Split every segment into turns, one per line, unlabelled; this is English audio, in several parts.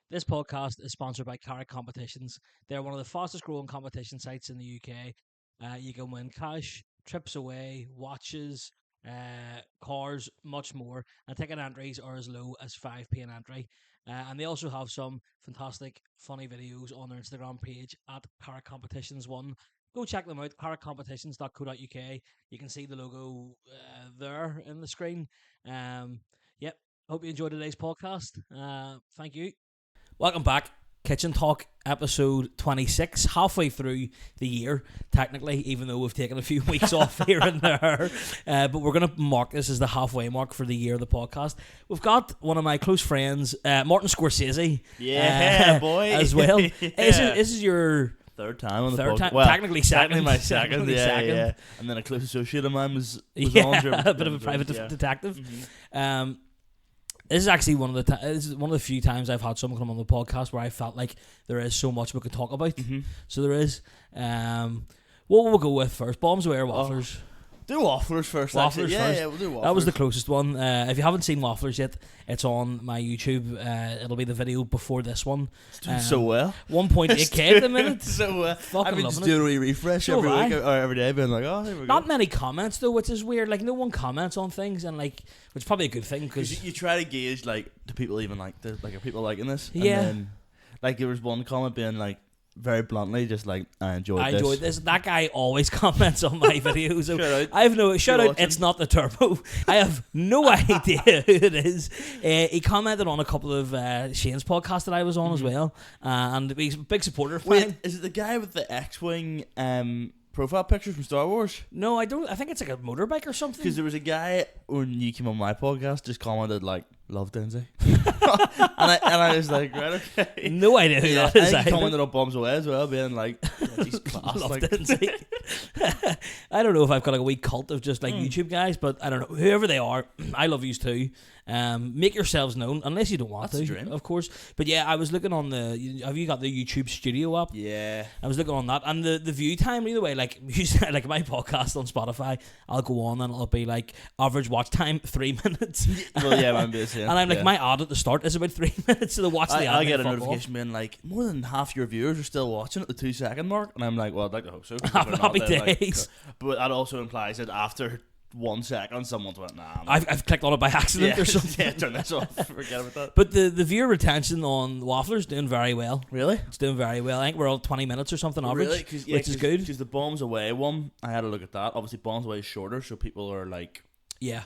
This podcast is sponsored by Carrick Competitions. They're one of the fastest growing competition sites in the UK. You can win cash, trips away, watches, cars, much more. And ticket entries are as low as 5p an entry. And they also have some fantastic, funny videos on their Instagram page at Carrick Competitions 1. Go check them out, carrickcompetitions.co.uk. You can see the logo there in the screen. Yep. Hope you enjoyed today's podcast. Thank you. Welcome back. Kitchen Talk episode 26, halfway through the year, technically, even though we've taken a few weeks off here and there. But we're going to mark this as the halfway mark for the year of the podcast. We've got one of my close friends, Martin Scorsese.
Yeah, boy.
As well.
Yeah.
This is your
third time on the
third
podcast.
time,
Well,
technically second.
technically my second,
Technically
yeah,
second.
yeah. And then a close associate of mine was
Yeah,
on.
a bit of a private detective. This is actually one of the few times I've had someone come on the podcast where I felt like there is so much we could talk about. So there is. What will we go with first? Bombs away or Wafflers?
Do Wafflers first.
Wafflers
actually. Yeah,
first.
yeah, we'll do Wafflers.
That was the closest one. If you haven't seen Wafflers yet, it's on my YouTube. It'll be the video before this one.
It's doing so well.
1.8k at the minute.
So
Fucking
I've been just
loving
doing a wee refresh
So
every
have
week or every day, being like, oh, here we go.
Not many comments though, which is weird. Like no one comments on things, and like, which is probably a good thing
Because
because
you try to gauge, like, do people even like this? Like, are people liking this?
Yeah.
And then, like, there was one comment being like, very bluntly, just like, I enjoyed this.
That guy always comments on my videos. So
Shout out.
I have no shout out.
watching.
It's not the Turbo. I have no idea who it is. He commented on a couple of Shane's podcasts that I was on as well, and he's a big supporter of
Wait,
mine.
is it the guy with the X-wing profile pictures from Star Wars?
No, I don't. I think it's like a motorbike or something.
Because there was a guy when you came on my podcast just commented like, "Love Denzi," and I was like, right, okay.
No idea who
Yeah,
that is.
I think he
either.
commented on Bombs Away as well, being like, yeah, "He's class."
Love
Like,
Lindsay. I don't know if I've got like a wee cult of just like YouTube guys, but I don't know. Whoever they are, I love yous too. Make yourselves known, unless you don't want
That's
to,
the dream.
of course. But yeah, I was looking on the. Have you got the YouTube Studio app?
yeah,
I was looking on that, and the view time either way. Like usually, like my podcast on Spotify, I'll go on and it'll be like average watch time 3 minutes.
well, yeah, I'm busy.
And I'm like, my ad at the start is about 3 minutes, so the watch the ad.
I
and
get a
fuck off.
notification being like, more than half your viewers are still watching at the 2-second mark, and I'm like, well, I'd like to hope so. 'cause if they're not,
Happy
then, like,
days.
but that also implies that after 1 second, someone's went, nah.
I've clicked on it by accident
yeah,
or something.
yeah, turn this off. Forget about that.
But the viewer retention on Wafflers doing very well.
Really?
It's doing very well. I think we're all 20 minutes or something average,
Really?
which is good.
Because the Bombs Away one, I had a look at that. Obviously, Bombs Away is shorter, so people are like,
Yeah.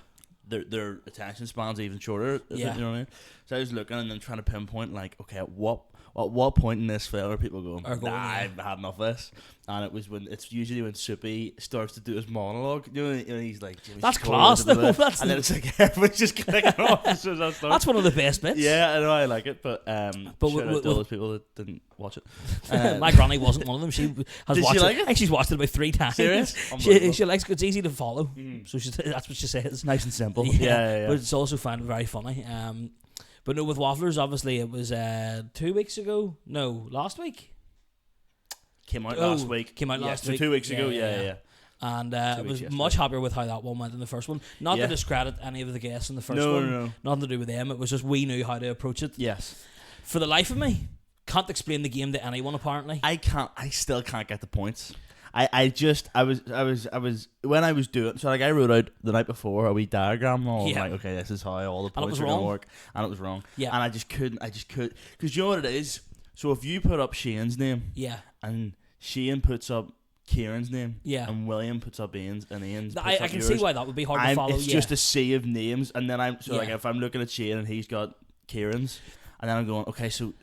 their attention span's even shorter.
Yeah.
You know what I mean? So I was looking and then trying to pinpoint, like, okay, at what point in this film are people going,
Are going,
nah,
yeah.
I've had enough of this? And it's usually when Soupy starts to do his monologue. You know he's like, Jimmy
That's
Stewart,
class,
blah, blah,
though.
blah.
That's
and then it's like everyone's just clicking off as soon as that starts.
That's one of the best bits.
Yeah, I know, I like it, but
But
shout
with-
out to
with-
all those people that didn't watch it.
My granny wasn't one of them. She has
Did
watched
she like it?
I think she's watched it about 3 times.
Serious?
She
Unbelievable.
likes it. It's easy to follow. So that's what she says.
Nice and simple.
Yeah,
Yeah.
But it's also found very funny. But no, with Wafflers, obviously it was 2 weeks ago. No, last week.
Came out
Oh,
last week.
came out
Yeah,
last
so
week.
2 weeks
Yeah,
ago.
yeah,
Yeah.
And
2
I
weeks
was
yesterday.
much happier with how that one went in the first one. Not
Yeah.
to discredit any of the guests in the first
No,
one.
no.
Nothing to do with them. It was just we knew how to approach it.
Yes.
For the life of me, can't explain the game to anyone apparently.
I still can't get the points. I was when I was doing, so like I wrote out the night before a wee diagram and all.
Yeah.
Like, okay, this is how all the
And it
points
was
are going
wrong.
to work. And it was wrong.
Yeah.
And I just couldn't, because you know what it is? So if you put up Shane's name
Yeah.
and Shane puts up Kieran's name,
Yeah.
and William puts up Ian's, and Ian's puts
I
up
can
yours,
see why that would be hard to follow.
it's
Yeah.
just a sea of names, and then like
Yeah.
if I'm looking at Shane and he's got Kieran's, and then I'm going, okay, so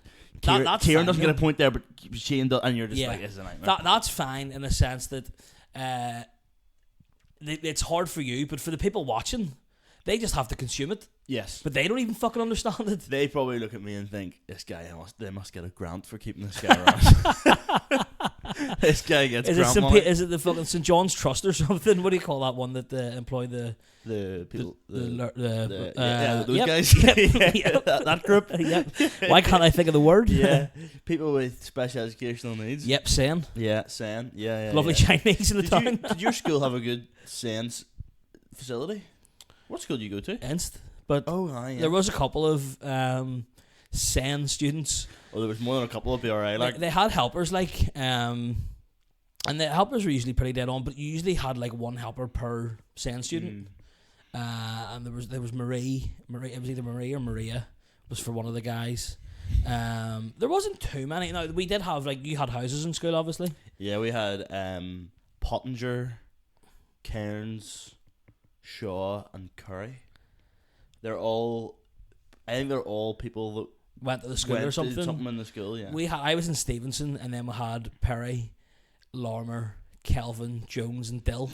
That's
Kieran
fine,
doesn't
though.
get a point there, but Shane does, and you're just
Yeah.
like, this is a nightmare.
That's fine in the sense that it's hard for you, but for the people watching, they just have to consume it.
Yes.
But they don't even fucking understand it.
They probably look at me and think, this guy, they must get a grant for keeping this guy around. This guy gets
Is it
grant money.
is it the fucking St John's Trust or something? What do you call that one that employ the
People, those
yep.
guys.
Yep. Yep.
That group.
Yep. Why can't I think of the word?
Yeah, people with special educational needs.
Yep, Sen.
Yeah, SEN. Yeah.
Lovely
yeah.
Chinese in the town.
Did your school have a good SENS facility? What school did you go to?
Inst. But
Oh, yeah.
there was a couple of SEN students.
Well, there was more than a couple. It'd be alright. Like
They had helpers, and the helpers were usually pretty dead on, but you usually had like one helper per SEN student. And there was Marie. It was either Marie or Maria. Was for one of the guys. There wasn't too many. No, we did have like you had houses in school, obviously.
Yeah, we had Pottinger, Cairns, Shaw, and Curry. I think they're all people that
Went to the school or something.
Something in the school, yeah.
I was in Stevenson, and then we had Perry, Lorimer, Kelvin, Jones, and Dill.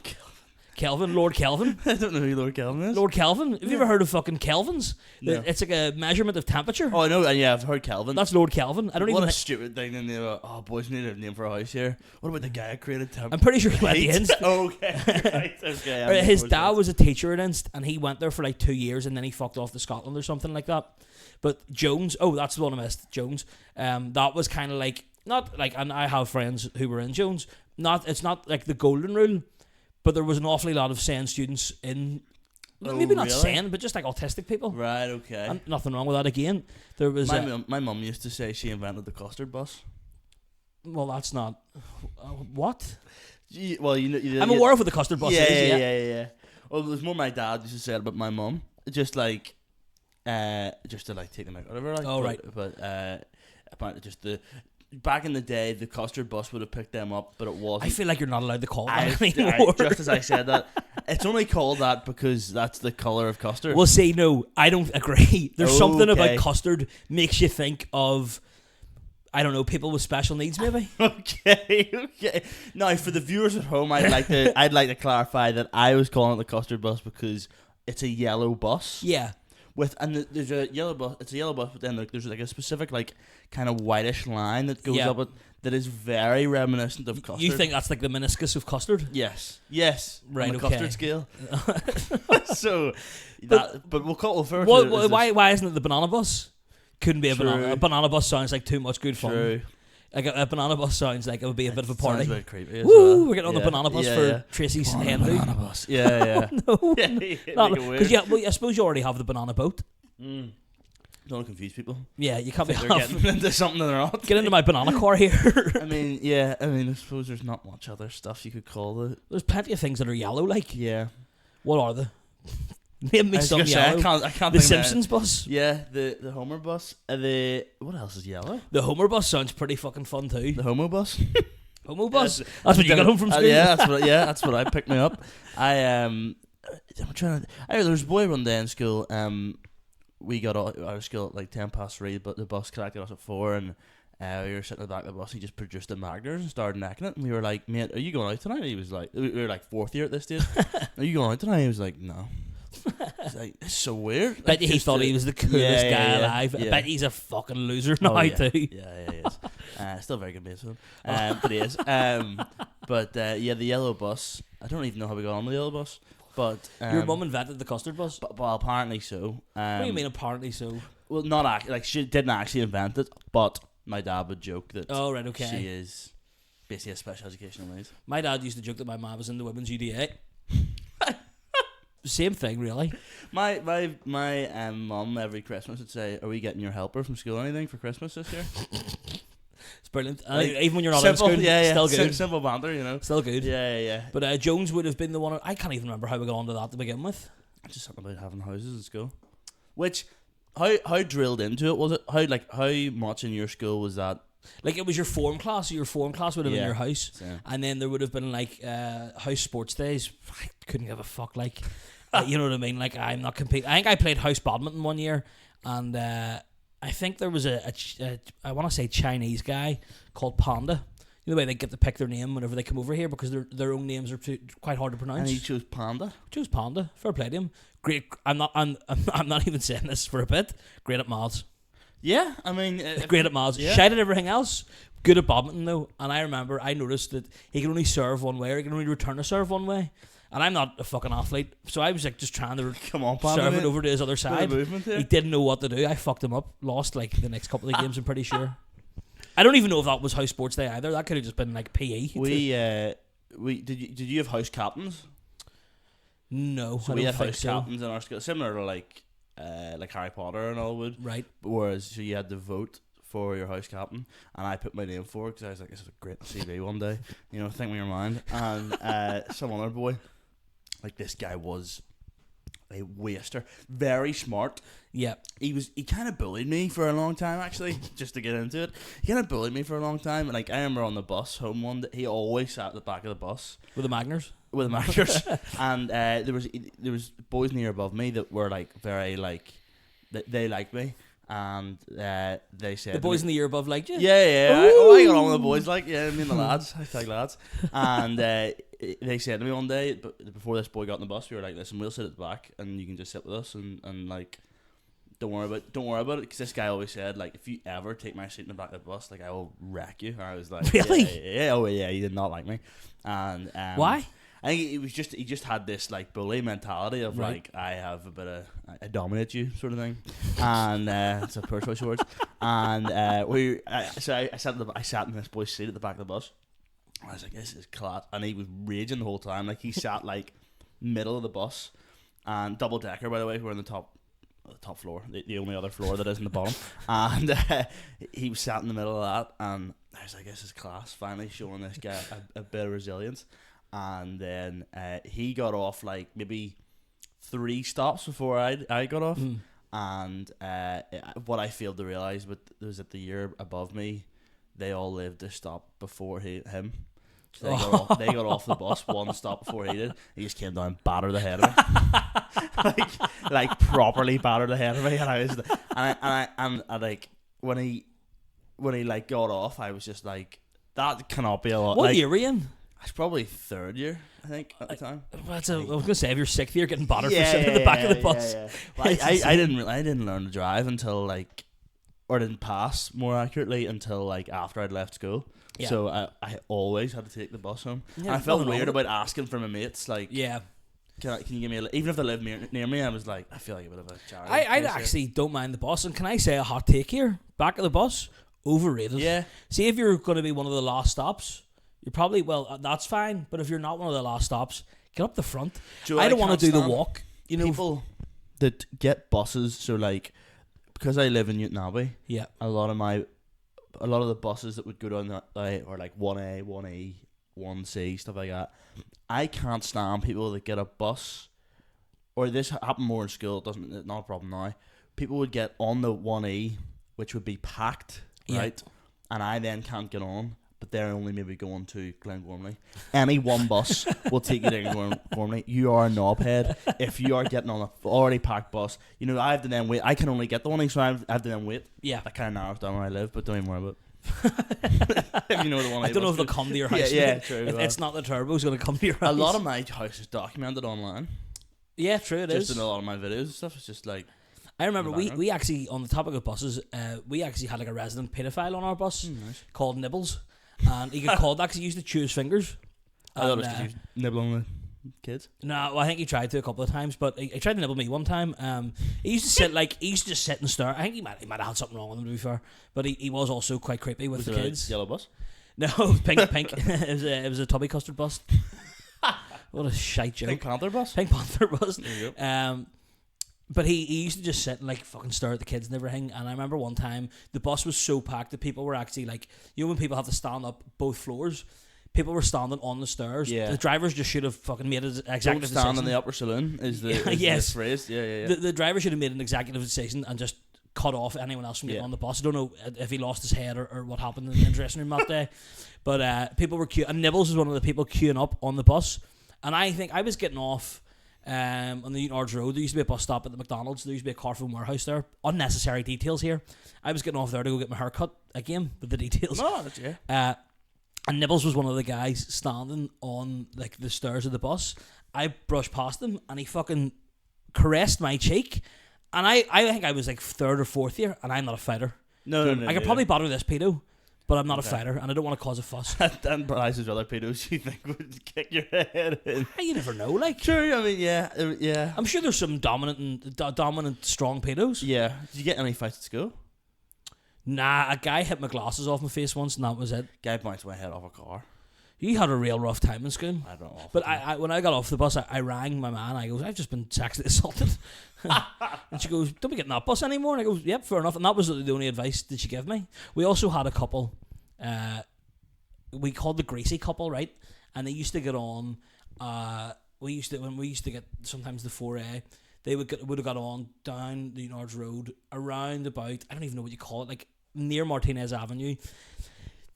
Kelvin, Lord Kelvin.
I don't know who Lord Kelvin is.
Lord Kelvin. Have you ever heard of fucking Kelvins?
No.
It's like a measurement of temperature.
Oh, I know. Yeah, I've heard Kelvin.
That's Lord Kelvin. I don't
what
even.
A stupid thing. And they were, oh, boys, we need a name for a house here. What about the guy who created temperature?
I'm pretty sure he went to Inst.
Okay. Right. Okay.
His dad was a teacher at Inst, and he went there for like 2 years, and then he fucked off to Scotland or something like that. But Jones, that's the one I missed. Jones. That was kind of like not like, and I have friends who were in Jones. It's not like the golden rule. But there was an awfully lot of SEN students in, maybe not
really?
SEN, but just like autistic people.
Right, okay.
And nothing wrong with that again. There was
my mum used to say she invented the custard bus.
well, that's not what.
Well,
I'm aware of what the custard bus is.
Yeah. Well, it was more my dad used to say it about my mum, just to like take them out, whatever. Like,
right.
But apparently, just back in the day, the custard bus would have picked them up, but it wasn't.
I feel like you're not allowed to call it that anymore.
Just as I said that, it's only called that because that's the colour of custard.
Well, see, no, I don't agree. There's something about
Okay.
custard makes you think of, I don't know, people with special needs, maybe.
Okay. Now, for the viewers at home, I'd like to clarify that I was calling it the custard bus because it's a yellow bus.
Yeah.
There's a yellow bus. It's a yellow bus, but then there's like a specific like kind of whitish line that goes up it that is very reminiscent of custard.
You think that's like the meniscus of custard?
Yes.
Right.
On the
Okay.
custard scale. So but we'll call it first.
Why isn't it the banana bus? Couldn't be a
True.
banana. A banana bus sounds like too much good fun.
True.
Like a banana bus sounds like it would be a bit of a party.
Sounds a bit creepy as
Woo!
well.
We're getting on the banana bus for Tracy's hen do.
Banana bus. Yeah.
No,
Yeah.
because I suppose you already have the banana boat.
Don't want to confuse people.
Yeah, you can't be
They're getting into something they're not.
Get into my banana car here.
I suppose there's not much other stuff you could call it.
There's plenty of things that are yellow. Like,
Yeah.
what are they? Name me some yellow.
I can't
The
think of it.
Simpsons bus.
Yeah, the Homer bus. What else is yellow?
The Homer bus sounds pretty fucking fun too.
The Homo bus.
Homo bus.
Yes.
That's what you got home from school.
That's what I picked me up. I'm trying to. There was a boy one day in school. We got out of school at like 3:10, but the bus collected us at 4, and we were sitting at the back of the bus. He just produced the magners and started necking it, and we were like, "Mate, are you going out tonight?" He was like, "We were like 4th year at this stage. Are you going out tonight?" He was like, "No." It's like, it's so weird.
Bet he thought he was the coolest guy alive. I bet he's a fucking loser now too.
Yeah, he is. Still very good mates with him. But he is. The yellow bus. I don't even know how we got on the yellow bus. But
your mum invented the custard bus.
Well, apparently so.
What do you mean apparently so?
Well, not actually. Like, she didn't actually invent it, but my dad would joke that.
Oh, right, okay.
She is basically a special educational needs.
My dad used to joke that my mum was in the women's UDA. Same thing, really.
My mum every Christmas would say, "Are we getting your helper from school or anything for Christmas this year?"
It's brilliant.
Like,
even when you're not
simple,
in school, still good.
Simple banter, you know.
Still good.
Yeah.
But Jones would have been the one. I can't even remember how we got onto that to begin with.
Just something about having houses in school. Which, how drilled into it was it? How much in your school was that?
Like, it was your form class. Your form class would have been your house,
Yeah.
and then there would have been like house sports days. I couldn't give a fuck. Like, you know what I mean? Like, I'm not competing. I think I played house badminton one year, and I think there was I want to say Chinese guy called Panda. You know the way they get to pick their name whenever they come over here because their own names are quite hard to pronounce.
And he chose Panda.
Chose Panda. Fair play to him. Great. I'm not even saying this for a bit. Great at maths.
Yeah, I mean,
Great at maths.
Yeah.
Shite at everything else. Good at badminton though. And I remember I noticed that he can only serve one way, or he can only return a serve one way. And I'm not a fucking athlete, so I was like just trying to
come on, Panda,
serve it
mate.
over to his other side. He didn't know what to do. I fucked him up. Lost like the next couple of games. I'm pretty sure. I don't even know if that was house sports day either. That could have just been like PE.
We did you have house captains?
No,
So
I
we
don't
had
think
house
so.
captains in our school, similar to like like Harry Potter and all would.
Right.
Whereas so you had to vote for your house captain, and I put my name for it because I was like, this is a great CV one day, you know, think with your mind. And some other boy, like this guy was a waster, very smart.
Yeah.
He kind of bullied me for a long time, actually, just to get into it. He kind of bullied me for a long time, and like I remember on the bus home one day, he always sat at the back of the bus
With the Magners.
with the markers, and there was boys near above me that were like very like they liked me. And they said
The boys in the year above liked you?
yeah. I got on with the boys, like, yeah, me and the lads, hashtag lads. And they said to me one day, before this boy got on the bus, we were like, listen, we'll sit at the back and you can just sit with us and like, don't worry about it, because this guy always said, like, if you ever take my seat in the back of the bus, like, I will wreck you. And I was like,
really?
Yeah, he did not like me. And
why?
I think he just had this like bully mentality of
Right.
like, I have a bit of, I dominate you sort of thing, and it's a poor choice of words. And I sat in this boy's seat at the back of the bus. And I was like, this is class, and he was raging the whole time. Like he sat like middle of the bus, and double decker, by the way, we're on the top floor, the only other floor that isn't the bottom. And he was sat in the middle of that, and I was like, this is class. Finally showing this guy a bit of resilience. And then he got off like maybe 3 stops before I got off. And what I failed to realise was that the year above me, they all lived a stop before him. So they got off the bus 1 stop before he did. He just came down and battered the head of me. like properly battered the head of me. And I was and I like when he like got off, I was just like, that cannot be a lot.
What
like,
year were you in?
It's probably 3rd year, I think, at the time.
I was going to say, if you're 6th year getting battered for sitting at the back of the bus.
Yeah. Well, I didn't learn to drive until like, or didn't pass more accurately until like after I'd left school. Yeah. So I always had to take the bus home. Yeah, and I felt weird about asking for my mates, like,
yeah,
can you give me even if they lived near me, I was like, I feel like a bit of a charity.
I actually don't mind the bus, and can I say a hot take here? Back of the bus, overrated.
Yeah.
See, if you're going to be one of the last stops, you're probably, that's fine, but if you're not one of the last stops, get up the front. I don't want to do the walk. You know,
people that get buses, so like, because I live in Newton Abbey,
yeah,
a lot of the buses that would go down that way are like 1A, 1E, 1C, stuff like that. I can't stand people that get a bus, or this happened more in school, it's not a problem now. People would get on the 1E, which would be packed, right? And I then can't get on, but they're only maybe going to Glengormley. Any one bus will take you to Glengormley. You are a knobhead if you are getting on an already packed bus. You know, I have to then wait. I can only get the 1E, so I have to then wait.
Yeah.
That kind of narrows down where I live, but don't even worry about it. If you know the 1E
I don't know if they'll come to your house.
Yeah, true.
If it's not the turbo, it's going to come to your house.
A lot of my house is documented online.
Yeah, true, it is.
Just in a lot of my videos and stuff, it's just like...
I remember we actually, on the topic of buses, we actually had like a resident paedophile on our bus called Nibbles. And he got called that because he used to chew his fingers.
I thought it was because he was nibbling the kids.
No, well, I think he tried to a couple of times, but he tried to nibble me one time. He used to sit just sit and stare. I think he might have had something wrong with him, to be fair, but he was also quite creepy with the kids.
Yellow bus?
No, it was pink. It was a tubby custard bus. What a shite joke.
Pink Panther bus?
Pink Panther bus.
There you go.
But he used to just sit and like fucking stare at the kids and everything. And I remember one time the bus was so packed that people were actually like, you know, when people have to stand up both floors, people were standing on the stairs.
Yeah.
The drivers just should have fucking made an executive decision.
Don't stand in the upper saloon is the phrase. Yeah.
The driver should have made an executive decision and just cut off anyone else from getting on the bus. I don't know if he lost his head or what happened in the dressing room that day. But people were queuing, and Nibbles was one of the people queuing up on the bus. And I think I was getting off on the Newton Ards Road. There used to be a bus stop at the McDonald's. There used to be a Carphone warehouse there. Unnecessary details here. I was getting off there to go get my hair cut again with the details.
No, that's yeah.
And Nibbles was one of the guys standing on like the stairs of the bus. I brushed past him and he fucking caressed my cheek. And I think I was like 3rd or 4th year, and I'm not a fighter.
No.
I could probably bother this pedo, but I'm not a fighter, and I don't want to cause a fuss.
And prices other pedos you think would kick your head in.
You never know, like.
True, I mean, yeah.
I'm sure there's some dominant, strong pedos.
Yeah. Did you get any fights at school?
Nah, a guy hit my glasses off my face once, and that was it.
Guy bounced my head off a car.
You had a real rough time in school.
I don't know.
But I when I got off the bus, I rang my man. I goes, I've just been sexually assaulted. And she goes, don't be getting that bus anymore. And I goes, yep, fair enough. And that was the only advice that she gave me. We also had a couple, we called the greasy couple, right? And they used to get on, when we used to get sometimes the 4A, they would have got on down the Yards Road around about, I don't even know what you call it, like near Martinez Avenue.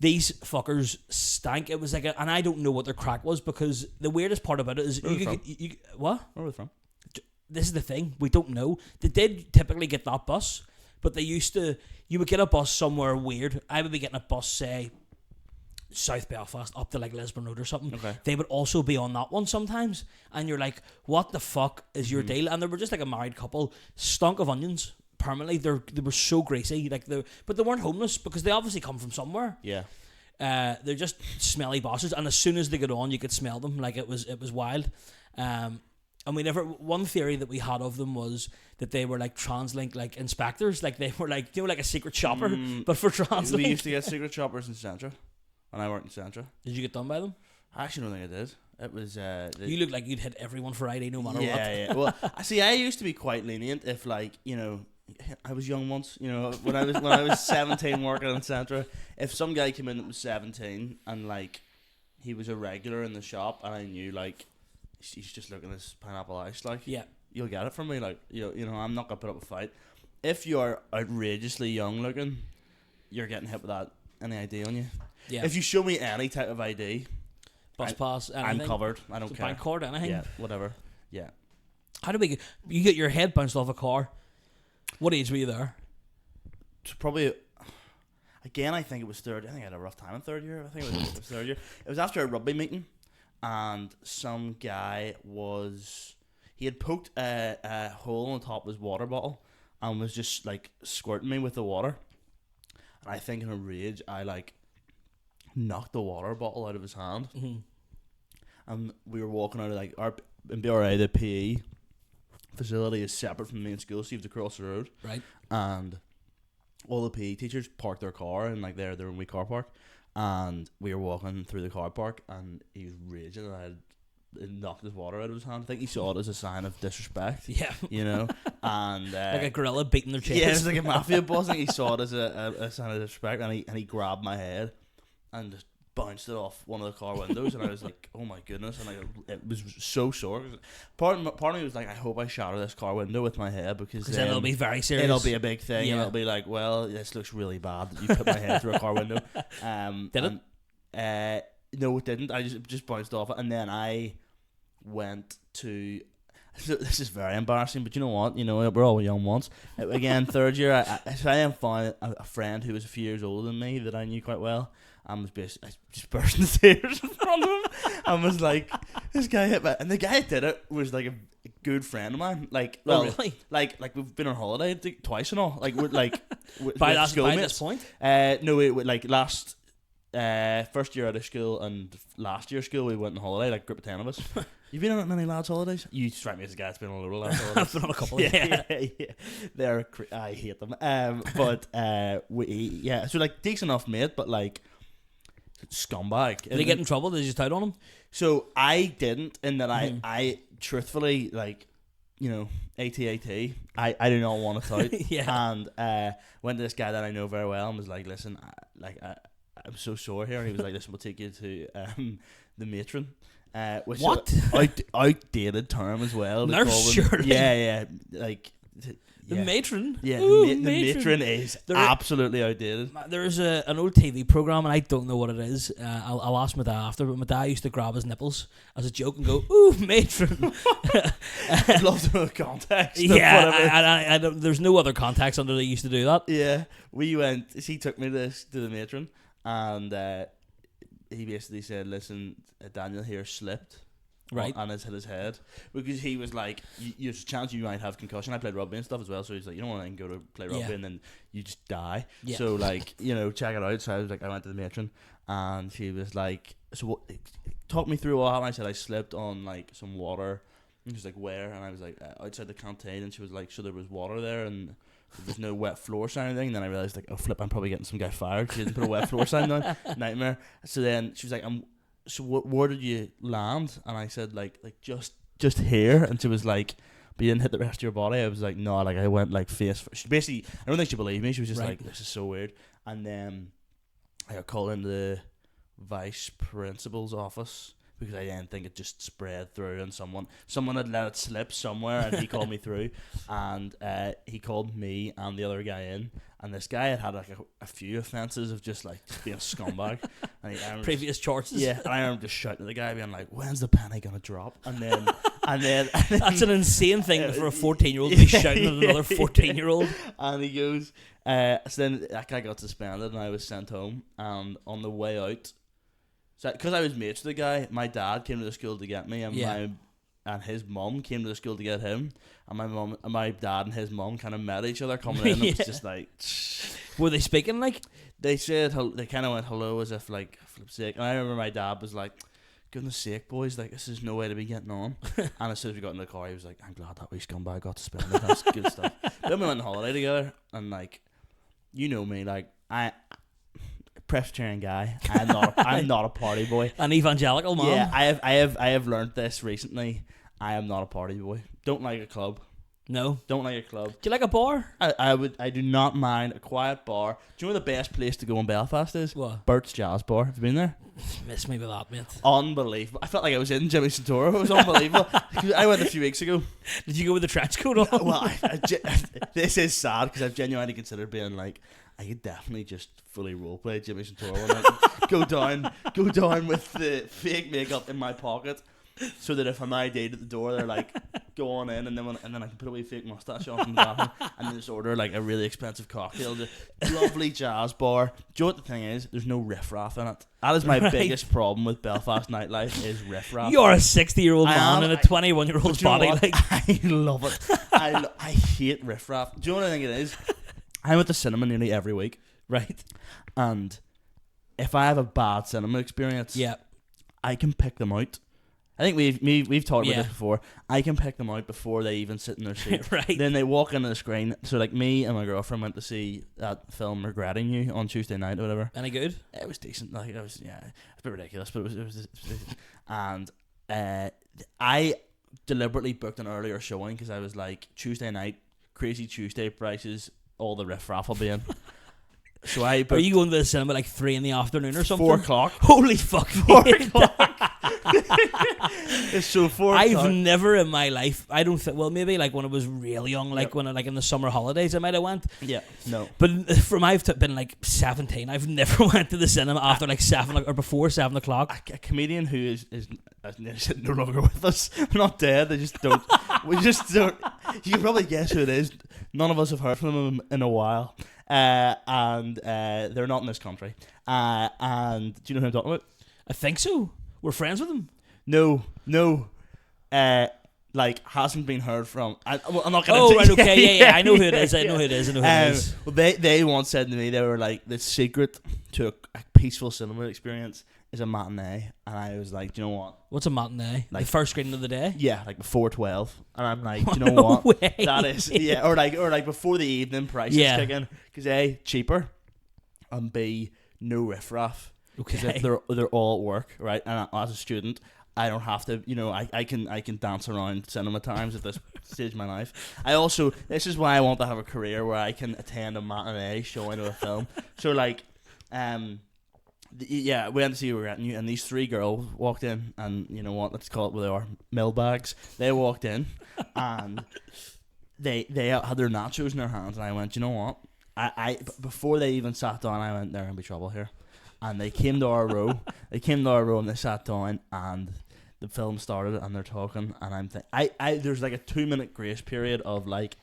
These fuckers stank. It was like and I don't know what their crack was, because the weirdest part about it is what?
Where are they from?
This is the thing, we don't know. They did typically get that bus, but you would get a bus somewhere weird. I would be getting a bus, say, South Belfast up to like Lisburn Road or something.
Okay.
They would also be on that one sometimes, and you're like, what the fuck is your deal? And they were just like a married couple, stunk of onions permanently. They were so greasy, but they weren't homeless, because they obviously come from somewhere.
Yeah.
They're just smelly bastards, and as soon as they get on, you could smell them. Like it was wild. And one theory that we had of them was that they were like TransLink like inspectors, like they were like, like a secret shopper, but for TransLink.
We used to get secret shoppers in Centra, and I worked in Centra.
Did you get done by them?
I actually don't think I did. It was.
You look like you'd hit everyone for ID no matter what.
Yeah. Well, I see. I used to be quite lenient if, like, I was young once. When I was 17 working in Centra, if some guy came in that was 17 and like he was a regular in the shop, and I knew like he's just looking at his pineapple ice, like,
yeah,
you'll get it from me. Like, I'm not gonna put up a fight. If you're outrageously young looking, you're getting hit with that any ID on you.
Yeah.
If you show me any type of ID,
bus pass, anything,
I'm covered. I don't care.
Bank card, anything.
Yeah, whatever. Yeah.
How do you get your head bounced off a car? What age were you there?
It's probably. Again, I think it was third. I think I had a rough time in third year. I think it was third year. It was after a rugby meeting, and some guy he had poked a hole on the top of his water bottle and was just like squirting me with the water. And I think in a rage, I like knocked the water bottle out of his hand.
Mm-hmm.
And we were walking out of like in BRA, the PE facility is separate from the main school, so you have to cross the road.
Right.
And all the PE teachers parked their car in like their own wee car park, and we were walking through the car park, and he was raging, and I had knocked his water out of his hand. I think he saw it as a sign of disrespect.
Yeah.
And
like a gorilla beating their chest.
Yeah, it was like a mafia boss. I think he saw it as a sign of disrespect, and he grabbed my head and just bounced it off one of the car windows, and I was like, oh my goodness, and like it was so sore. Part of me was like, I hope I shatter this car window with my head, because
then it'll be very serious.
It'll be a big thing.
Yeah.
And it'll be like, well, this looks really bad that you put my head through a car window.
Did it?
No, it didn't. I just bounced off it, and then I went to. So this is very embarrassing, but you know what? We're all young once. Again, third year, I found a friend who was a few years older than me that I knew quite well. I just burst into tears in front of him. I was like, this guy hit me. And the guy that did it was like a good friend of mine. Like, well,
oh, really?
Like we've been on holiday twice and all. Like, we're like
by this point?
No, like last first year out of school and last year of school we went on holiday, like a group of 10 of us. You've been on many lads' holidays? You strike me as a guy that's been on a load of lads' holidays.
I've been on a couple.
Yeah. I hate them. But so like decent enough mate, but like scumbag.
Did he get in trouble? Did you just out on him?
So I didn't, in that I truthfully, like, AT. I do not want to out.
Yeah.
And went to this guy that I know very well and was like, listen, I'm so sore here. And he was like, listen, we'll take you to the matron. Which
what?
Outdated term as well.
Nurse, surely.
Yeah, like
the matron.
Yeah,
Ooh,
the matron is absolutely outdated.
There's an old TV program, and I don't know what it is. I'll ask my dad after, but my dad used to grab his nipples as a joke and go, "Ooh, matron."
I'd love to know the context.
Yeah, I don't, there's no other context under they used to do that.
Yeah, we went. He took me to the matron, and he basically said, "Listen, Daniel here slipped."
Right.
And it's hit his head. Because he was like, there's a chance you might have concussion. I played rugby and stuff as well, so he's like, you don't want to go to play rugby and then you just die. Yeah. So, like, check it out. So I was like, I went to the matron, and she was like, so talk me through what happened. I said I slipped on, like, some water. And she was like, where? And I was like, outside the canteen. And she was like, so there was water there, and there's no wet floor sign or anything. And then I realised, like, oh, flip, I'm probably getting some guy fired. She didn't put a wet floor sign on. Nightmare. So then she was like, so where did you land? And I said, like just here. And she was like, but you didn't hit the rest of your body. I was like, no, like I went like face first. She basically, I don't think she believed me. She was just like, this is so weird. And then I got called into the vice principal's office because I didn't think it just spread through, and someone had let it slip somewhere, and he called me through, and he called me and the other guy in, and this guy had like a few offences of just like being a scumbag, and
Previous charges.
Yeah, and I remember just shouting at the guy, being like, "When's the penny gonna drop?" And then
That's an insane thing for a 14-year-old to be shouting at another 14-year-old.
And he goes, so then that guy got suspended, and I was sent home. And on the way out, so because I was mates with the guy, my dad came to the school to get me, and his mum came to the school to get him, and my dad and his mum kind of met each other coming in. And it was just like,
were they speaking like?
They said they kind of went hello as if like flip's sake, and I remember my dad was like, goodness sake, boys, like this is no way to be getting on. And as soon as we got in the car, he was like, I'm glad that wee scumbag got to spend it. That's good stuff. Then we went on holiday together, and like, you know me, like I Presbyterian guy. I'm not a party boy.
An evangelical man.
Yeah, I have learned this recently. I am not a party boy. Don't like a club.
No.
Don't like a club.
Do you like a bar?
I do not mind a quiet bar. Do you know where the best place to go in Belfast is?
What?
Bert's Jazz Bar. Have you been there?
Miss me with that, mate.
Unbelievable. I felt like I was in Jimmy Santoro. It was unbelievable. I went a few weeks ago.
Did you go with the trench coat on?
Well, this is sad because I've genuinely considered being like, I could definitely just fully roleplay Jimmy Santoro and like go down with the fake makeup in my pocket, so that if I'm ID'd at the door, they're like, go on in, and then I can put a wee fake mustache on from the bathroom, and then just order like a really expensive cocktail. Lovely jazz bar. Do you know what the thing is? There's no Riff Raff in it. That is my biggest problem with Belfast nightlife is Riff Raff.
You're a 60-year-old man in a 21-year-old's body. Like,
I love it. I hate Riff Raff. Do you know what I think it is? I'm at the cinema nearly every week,
right?
And if I have a bad cinema experience, I can pick them out. I think we've talked about this before. I can pick them out before they even sit in their seat.
Right.
Then they walk into the screen. So like me and my girlfriend went to see that film Regretting You on Tuesday night or whatever.
Any good?
It was decent. Like it was it's a bit ridiculous, but it was decent. And I deliberately booked an earlier showing because I was like, Tuesday night, crazy Tuesday prices, all the Riff Raff will be in. So I booked.
Are you going to the cinema like 3 in the afternoon or something?
4 o'clock.
Holy fuck!
4 o'clock. It's so 4 o'clock.
I've never in my life. I don't think. Well, maybe like when I was real young, like when like in the summer holidays, I might have went.
Yeah. No.
But from I've been like 17, I've never went to the cinema after like 7 or before 7 o'clock.
A comedian who is no longer with us. Not dead. They just don't. We just don't. You can probably guess who it is. None of us have heard from him in a while. And they're not in this country. And do you know who I'm talking about?
I think so. We're friends with him.
No. Like hasn't been heard from. I'm not gonna.
Oh right, okay, yeah. I know who it is. I know who it is.
Well, they once said to me, they were like, the secret to a peaceful cinema experience is a matinee, and I was like, do you know what?
What's a matinee?
Like
the first screening of the day?
Yeah, like before 12, and I'm like, do you know what?
Way.
That is or like before the evening prices kick in, because A, cheaper, and B, no Riff Raff.
Okay,
they're all at work, right? And as a student, I don't have to, I can dance around cinema times at this stage of my life. This is why I want to have a career where I can attend a matinee showing of a film. So like, we went to see Regretting You, and these 3 girls walked in, and you know what? Let's call it what they are, mill bags. They walked in, and they had their nachos in their hands, and I went, you know what? I before they even sat down, I went, there gonna be trouble here. And they came to our row. And they sat down, and the film started, and they're talking, and I'm thinking, there's like a 2-minute grace period of like,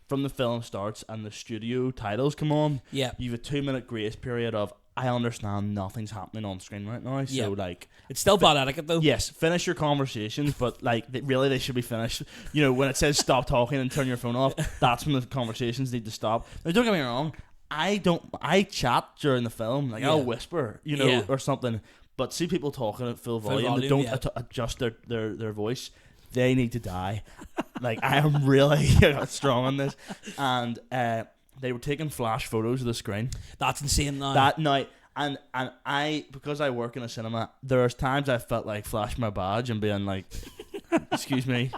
from the film starts and the studio titles come on.
Yeah.
You have a 2-minute grace period of, I understand nothing's happening on screen right now, so like,
it's still bad etiquette though.
Yes, finish your conversations, but like, they should be finished. When it says stop talking and turn your phone off, that's when the conversations need to stop. Now, don't get me wrong. I chat during the film, like I'll whisper, or something. But see people talking at full volume that don't adjust their voice, they need to die. Like I am really strong on this. And they were taking flash photos of the screen.
That's insane now.
That night, And I, because I work in a cinema, there's times I felt like flashing my badge and being like, excuse me,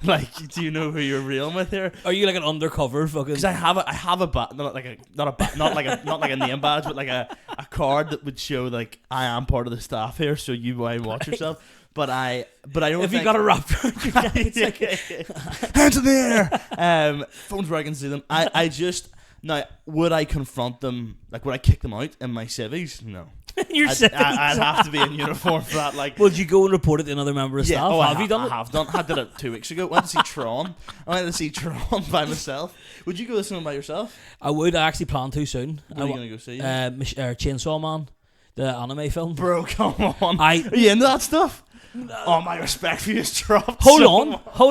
like, do you know who you're reeling with here?
Are you like an undercover fucking?
Because I have a not like a name badge, but like a card that would show like I am part of the staff here, so you might watch yourself. But I don't.
If
think,
you got a wrap around your neck, it's like
hands in the air. Phones where I can see them. I just now would I confront them? Like would I kick them out in my civvies? No. I'd have to be in uniform for that. Like,
would you go and report it to another member of staff? Have you done it?
I have done. I did it 2 weeks ago. Went to see Tron. I went to see Tron by myself. Would you go to cinema by yourself?
I would. I actually plan to soon.
What are you gonna go see?
Chainsaw Man, the anime film.
Bro, come on. Are you into that stuff? Oh, my respect for you has dropped.
Hold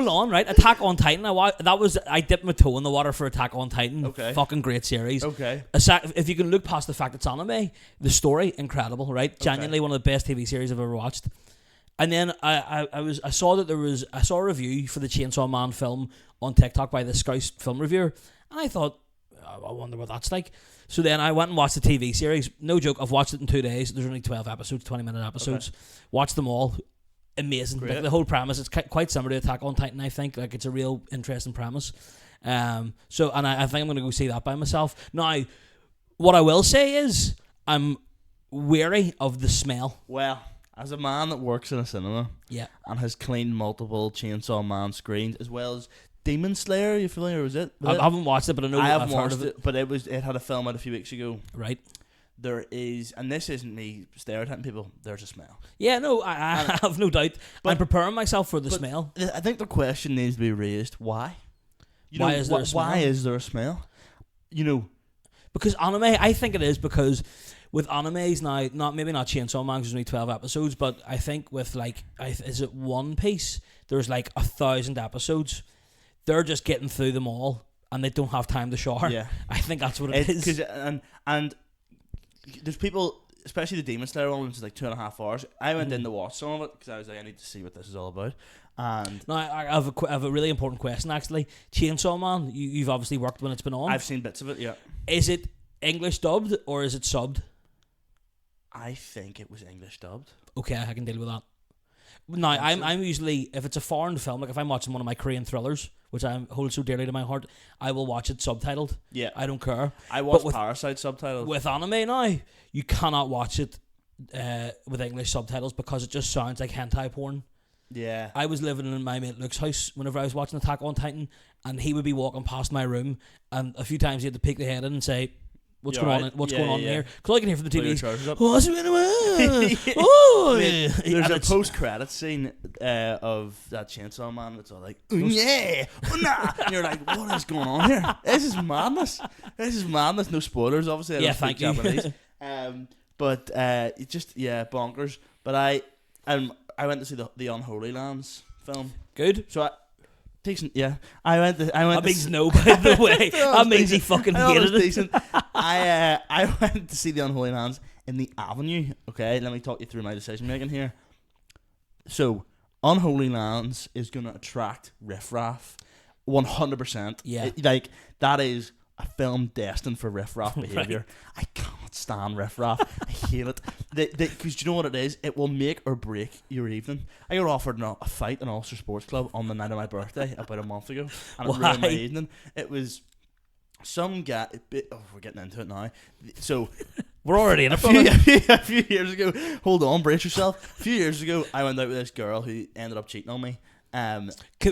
on, right? Attack on Titan. I dipped my toe in the water for Attack on Titan.
Okay.
Fucking great series.
Okay.
If you can look past the fact it's anime, the story incredible, right? Genuinely one of the best TV series I've ever watched. And then I saw a review for the Chainsaw Man film on TikTok by the Scouse film reviewer, and I thought, I wonder what that's like. So then I went and watched the TV series. No joke, I've watched it in 2 days. There's only 12 episodes, 20-minute episodes. Okay. Watched them all. Amazing. Like, the whole premise, it's quite similar to Attack on Titan, I think. Like, it's a real interesting premise. I think I'm going to go see that by myself. Now, what I will say is I'm wary of the smell.
Well, as a man that works in a cinema and has cleaned multiple Chainsaw Man screens, as well as Demon Slayer, you familiar with it?
I haven't watched it, but I know I've heard of it.
But it had a film out a few weeks ago.
Right.
There is, and this isn't me stereotyping people, there's a smell.
Yeah, no, I have no doubt. But I'm preparing myself for the smell.
I think the question needs to be raised, why?
Why is there a smell?
Why is there a smell? You know.
Because anime, I think it is because with animes now, maybe not Chainsaw Man because there's only 12 episodes, but I think with like, is it One Piece? There's like 1,000 episodes. They're just getting through them all and they don't have time to shower. Yeah. I think that's what it is.
And there's people, especially the Demon Slayer one, which is like 2.5 hours. I went in to watch some of it because I was like, I need to see what this is all about. And
now I have a really important question actually. Chainsaw Man, you've obviously worked when it's been on.
I've seen bits of it, yeah.
Is it English dubbed or is it subbed?
I think it was English dubbed.
Okay, I can deal with that. Now, I'm usually, if it's a foreign film, like if I'm watching one of my Korean thrillers, which I hold so dearly to my heart, I will watch it subtitled. Yeah. I don't care.
I watch Parasite subtitled.
With anime now, you cannot watch it with English subtitles because it just sounds like hentai porn. Yeah. I was living in my mate Luke's house whenever I was watching Attack on Titan, and he would be walking past my room, and a few times he had to peek the head in and say, What's going on here? Because I can hear from the TV.
There's a post-credit scene of that Chainsaw Man that's all like, yeah, and you're like, what is going on here? This is madness. No spoilers, obviously.
Yeah, thank you.
Japanese. But it just bonkers. But I went to see the Unholy Lands film.
Good.
So decent, yeah. That
means no, by the way. That means he fucking hated it.
Decent. I went to see the Unholy Lands in the Avenue. Okay, let me talk you through my decision making here. So, Unholy Lands is going to attract Riff Raff 100%.
Yeah.
That is a film destined for Riff Raff behaviour. Right. I cannot stand Riff Raff. I hate it. Because you know what it is? It will make or break your evening. I got offered a fight in Ulster Sports Club on the night of my birthday about a month ago. And it ruined my evening. It was some guy... we're getting into it now. So...
We're already in
a few years ago... Hold on, brace yourself. A few years ago, I went out with this girl who ended up cheating on me.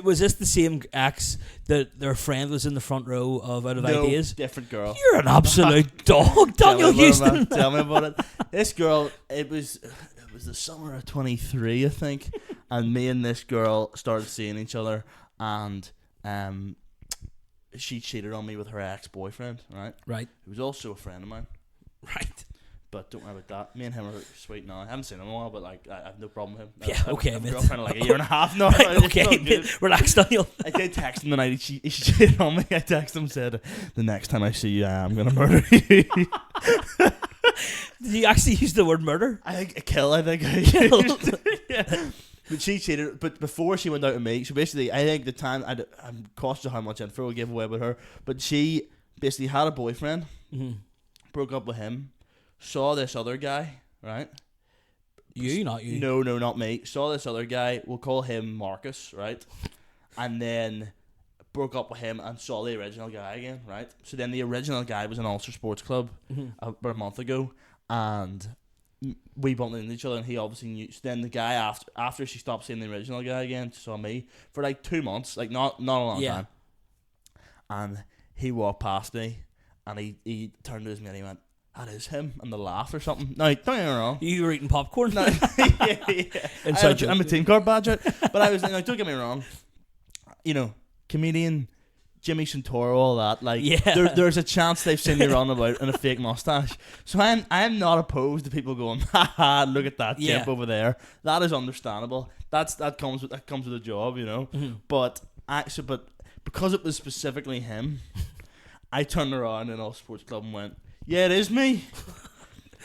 Was this the same ex that their friend was in the front row of Out of Ideas?
Different girl.
You're an absolute dog, Daniel Houston.
Tell me about it. This girl, it was the summer of 23, I think, and me and this girl started seeing each other, and she cheated on me with her ex-boyfriend, right? Who was also a friend of mine.
Right.
But don't worry about that. Me and him are sweet now. I haven't seen him in a while, but I have no problem with him.
Yeah, okay,
I've girlfriend like a year and a half now.
Right, okay, relax, Daniel.
I did text him the night he cheated on me. I texted him, said, the next time I see you, I'm going to murder you.
Did you actually use the word murder?
I think kill. Yeah. But she cheated. But before she went out with me, so basically, I think the time I'm cautious of how much info I give away about her. But she basically had a boyfriend, broke up with him. saw this other guy, right?
You, not you.
No, not me. Saw this other guy. We'll call him Marcus, right? And then broke up with him and saw the original guy again, right? So then the original guy was in Ulster Sports Club about a month ago, and we bumped into each other, and he obviously knew. So then the guy after she stopped seeing the original guy again, saw me for like 2 months, like not a long time. And he walked past me, and he turned to his mate and he went, "That is him," and they laughed or something. No, don't get me wrong.
You were eating popcorn.
No, yeah. I'm a team card badger, but I was like, don't get me wrong. You know, comedian Jimmy Santoro, all that. Like, there's a chance they've seen me run about in a fake mustache. So I'm not opposed to people going, "Ha, look at that chip over there." That is understandable. That comes with a job, you know. But because it was specifically him, I turned around in all sports club and went, "Yeah, it is me."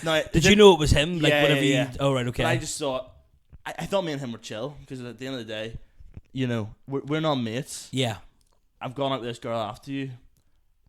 Now,
did you know it was him? Like,
yeah,
whenever
yeah.
you. Oh, right, okay.
But I just thought, I thought me and him were chill, because at the end of the day, you know, we're not mates.
Yeah.
I've gone out with this girl after you.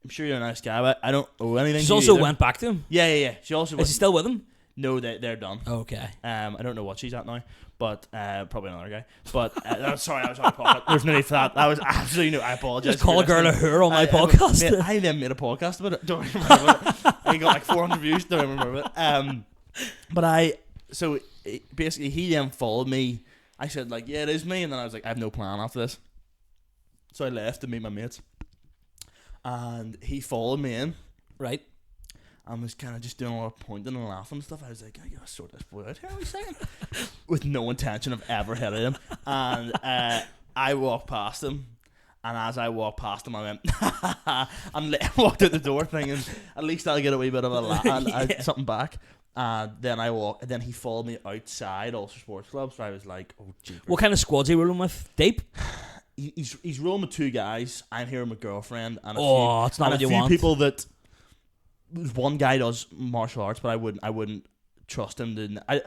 I'm sure you're a nice guy, but I don't owe anything.
She also went back to him.
Yeah. She also.
Is he still with him?
No, they're done.
Okay.
I don't know what she's at now, but probably another guy. But sorry, I was on a podcast. There's no need for that. That was absolutely no. I apologize.
Just call a girl a whoer on my podcast.
I then made a podcast about it. Don't remember it. I got like 400 views. Don't remember it. But basically he then followed me. I said like, "Yeah, it is me," and then I was like, "I have no plan after this." So I left to meet my mates, and he followed me in.
Right.
And was kind of just doing a lot of pointing and laughing and stuff. I was like, "I gotta sort this boy out here," we saying, with no intention of ever hitting him. And I walked past him, and as I walked past him, I went, and walked out the door thinking, at least I'll get a wee bit of a laugh, something back. Then he followed me outside Ulster Sports Club, so I was like, "Oh, jeepers."
What kind of squad's he rolling with? Deep?
He's rolling with 2 guys. I'm here with my girlfriend, and
it's not what you
few
want.
people that. One guy does martial arts, but I wouldn't trust him to.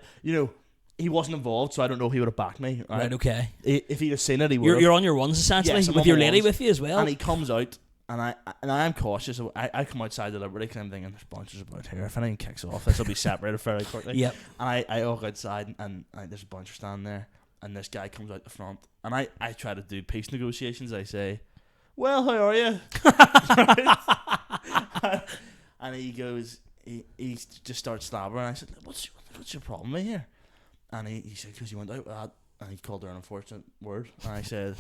He wasn't involved, so I don't know if he would have backed me. Right,
okay.
If he'd have seen it, he would.
You're on your ones essentially,
yes,
with your lady with you as well.
And he comes out, and I'm cautious. I come outside deliberately because I'm thinking there's bunches about here. If anything kicks off, this will be separated fairly quickly.
Yep.
And I walk outside, and there's a bunch standing there, and this guy comes out the front, and I try to do peace negotiations. I say, "Well, how are you?" And he goes, he just starts slabbering. I said, what's your problem with here? And he said, "Because you went out with that." And he called her an unfortunate word. And I said,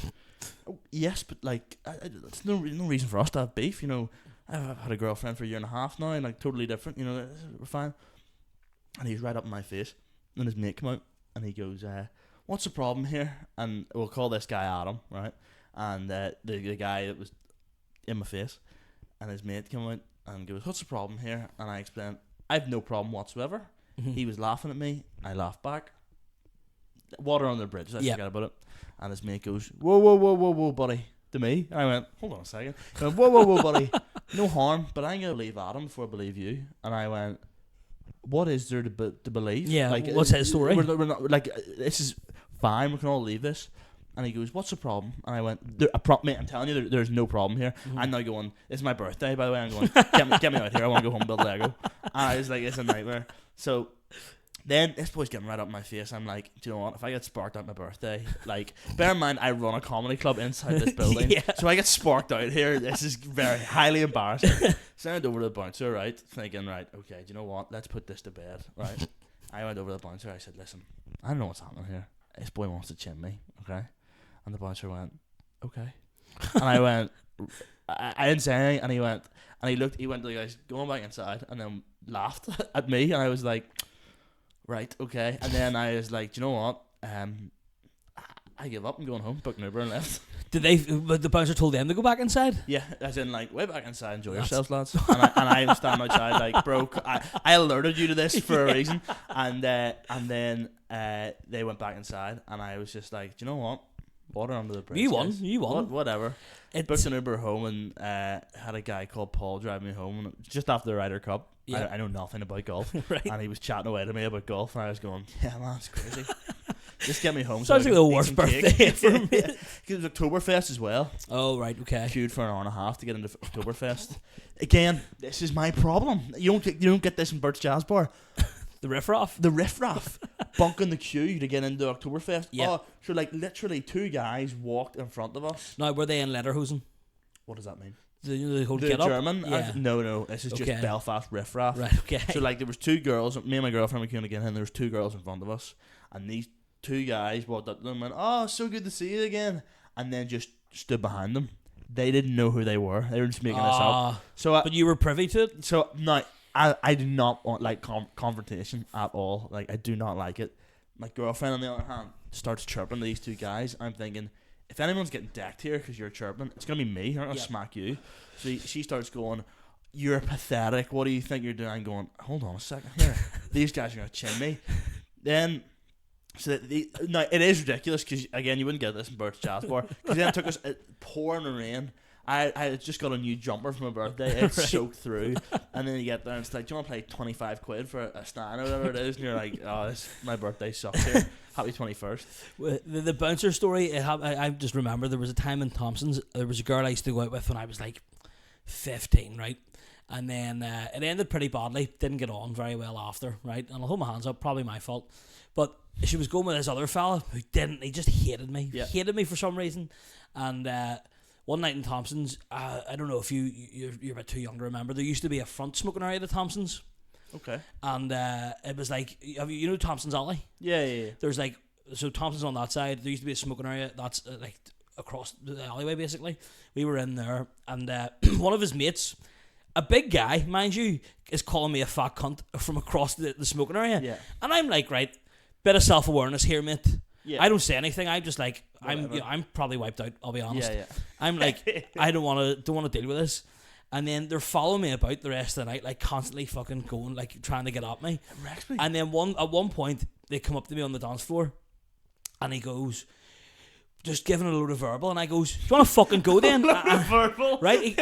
"Oh, yes, but like, it's no reason for us to have beef. You know, I've had a girlfriend for a year and a half now, and like totally different. You know, we're fine." And he's right up in my face. And his mate came out, and he goes, "What's the problem here?" And we'll call this guy Adam, right? And the guy that was in my face, and his mate came out and goes, "What's the problem here?" And I explained, "I have no problem whatsoever." He was laughing at me. I laughed back. Water on the bridge. I forget about it. And his mate goes, whoa, buddy," to me. And I went, "Hold on a second." He went, whoa, buddy. "No harm, but I'm going to believe Adam before I believe you." And I went, "What is there to believe?"
Yeah,
like,
what's his story?
We're not, like, this is fine. We can all leave this. And he goes, "What's the problem?" And I went, "Mate, I'm telling you, there's no problem here." I'm now going, "It's my birthday, by the way." I'm going, get me out here. I want to go home and build Lego." And I was like, it's a nightmare. So then this boy's getting right up in my face. I'm like, do you know what? If I get sparked out my birthday, like, bear in mind, I run a comedy club inside this building. So I get sparked out here. This is very highly embarrassing. So I went over to the bouncer, right? Thinking, right, okay, do you know what? Let's put this to bed, right? I went over to the bouncer. I said, "Listen, I don't know what's happening here. This boy wants to chin me, okay?" And the bouncer went, "Okay." And I went, I didn't say anything. And he went, he went to the guys, "Going back inside," and then laughed at me. And I was like, "Right, okay." And then I was like, "Do you know what? I give up. I'm going home." Booked an Uber and left.
But the bouncer told them to go back inside?
Yeah, as in like, "Way back inside, enjoy yourselves, lads." And I was standing outside like, "Bro, I alerted you to this for a reason." And then they went back inside, and I was just like, "Do you know what? Water under the bridge."
You won.
Whatever. Booked an Uber home, and had a guy called Paul drive me home, and just after the Ryder Cup. I know nothing about golf.
Right.
And he was chatting away to me about golf, and I was going, "Yeah, man, it's crazy." Just get me home.
Sounds
so
like the worst birthday ever.
Because it was Oktoberfest as well.
Oh, right, okay.
Queued for an hour and a half to get into Oktoberfest. Again, this is my problem. You don't get this in Bert's Jazz Bar.
The Riff Raff?
The Riff Raff. Bunking the queue to get into Oktoberfest.
Yeah.
Oh, so like literally 2 guys walked in front of us.
Now, were they in Lederhosen?
What does that mean?
The whole
The
get up?
German?
Yeah.
No. This is
Okay.
just Belfast Riff Raff.
Right, okay.
So like there was 2 girls, me and my girlfriend were queuing again, and there was 2 girls in front of us, and these 2 guys walked up to them and went, "Oh, so good to see you again," and then just stood behind them. They didn't know who they were. They were just making this up. So,
but you were privy to it?
So no, I do not want like confrontation at all. Like I do not like it. My girlfriend, on the other hand, starts chirping to these 2 guys. I'm thinking, if anyone's getting decked here because you're chirping, it's gonna be me. I'm gonna smack you. So she starts going, "You're pathetic. What do you think you're doing?" I'm going, "Hold on a second here. These guys are gonna chin me." Then, now it is ridiculous because again, you wouldn't get this in Bert's Jazz Bar because then it took us pouring rain. I had just got a new jumper for my birthday. It's
Right.
soaked through, and then you get there and it's like, "Do you want to play 25 quid for a stand or whatever it is?" And you're like, "Oh, my birthday sucks here. Happy 21st."
The bouncer story, I just remember there was a time in Thompson's, there was a girl I used to go out with when I was like 15, right? And then it ended pretty badly. Didn't get on very well after, right? And I'll hold my hands up, probably my fault. But she was going with this other fella who didn't. He just hated me.
Yeah.
Hated me for some reason. And one night in Thompson's, I don't know if you're a bit too young to remember. There used to be a front smoking area at Thompson's.
Okay.
And it was like, you know Thompson's Alley?
Yeah.
There's like, so Thompson's on that side. There used to be a smoking area that's like across the alleyway basically. We were in there, and one of his mates, a big guy, mind you, is calling me a fat cunt from across the smoking area.
Yeah.
And I'm like, right, bit of self-awareness here, mate.
Yeah.
I don't say anything. I'm just like,
Whatever.
I'm probably wiped out, I'll be honest.
Yeah.
I'm like, I don't want to deal with this. And then they're following me about the rest of the night, like constantly fucking going, like trying to get at me.
It wrecks me.
And then at one point, they come up to me on the dance floor, and he goes, just giving a load of verbal, and I goes, "Do you want to fucking go then?"
Verbal.
Right?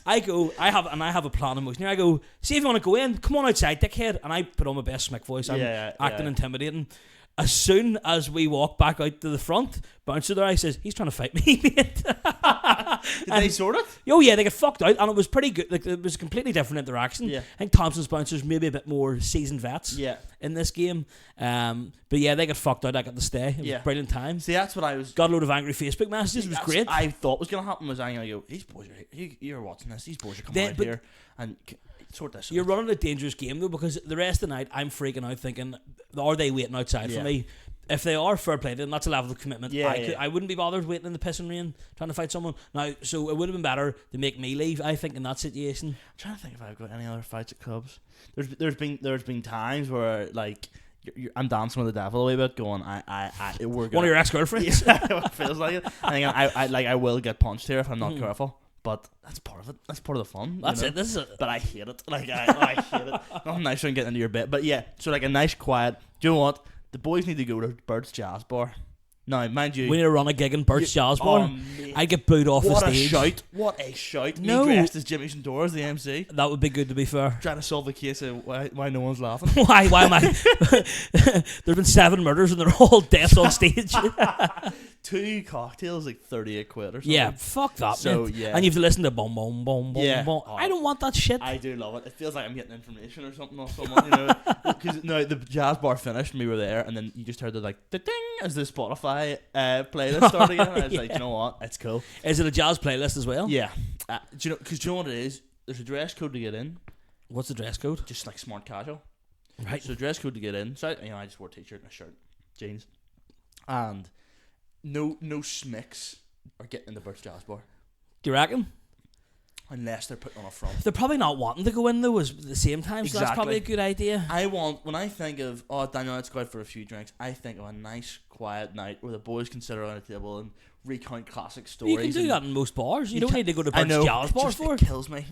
I go, I have a plan in motion here. I go, "See if you want to go in, come on outside, dickhead." And I put on my best smick voice. I'm acting intimidating. As soon as we walk back out to the front, bouncer there, I says, "He's trying to fight me, mate."
Did they sort it?
Oh yeah, they get fucked out, and it was pretty good. Like it was a completely different interaction.
Yeah.
I think Thompson's bouncers maybe a bit more seasoned vets.
Yeah.
In this game, but yeah, they got fucked out. I got to stay. It was a brilliant time.
See, that's what I was.
Got a load of angry Facebook messages. It was great.
I thought was gonna happen was I'm gonna go. These boys are. You're watching this. These boys are coming out here and sort this.
You're
out.
running a dangerous game though, because the rest of the night I'm freaking out, thinking, are they waiting outside for me? If they are, fair play to them. That's a level of commitment. I wouldn't be bothered waiting in the piss and rain trying to fight someone. Now, so it would have been better to make me leave, I think, in that situation.
I'm trying to think if I've got any other fights at clubs. There's been times where like I'm dancing with the devil a wee bit, going we're
one of your ex-girlfriends.
Yeah, it feels like it. I will get punched here if I'm not careful. But that's part of it. That's part of the fun.
That's it. This is it.
But I hate it. Like I hate it. Nothing nicer than getting into your bed. But yeah, so like a nice quiet. Do you know what? The boys need to go to Bert's Jazz Bar. Now, mind you,
we need to run a gig in Bert's Jazz Bar. I'd get booed off the stage.
What a shout.
No.
Me dressed as Jimmy Santoro as the MC.
That would be good, to be fair.
Trying to solve the case of why no one's laughing.
Why am I? There's been 7 murders and they're all deaths on stage.
2 cocktails, like 38 quid or something.
Yeah, fuck that,
So,
mate.
yeah.
And you have to listen to boom, boom, boom, boom,
Yeah.
boom.
Oh.
I don't want that shit.
I do love it. It feels like I'm getting information or something off someone, you know. Because no, the jazz bar finished and we were there, and then you just heard the like the ding as the Spotify playlist started again. And I was like, you know what, it's cool.
Is it a jazz playlist as well?
Yeah. Do you know? Because do you know what it is? There's a dress code to get in.
What's the dress code?
Just like smart casual.
Right.
So dress code to get in. So I just wore a t-shirt and a shirt, jeans, and no smicks are getting in the Bert's Jazz Bar
Do you reckon?
unless they're putting on a front.
They're probably not wanting to go in though at the same time, so that's probably a good idea.
When I think of, Daniel, let's go out for a few drinks, I think of a nice quiet night where the boys can sit around a table and recount classic stories.
You can do that in most bars. You don't need to go to
I
Bert's
know,
Jazz Bar for
it
it.
kills me.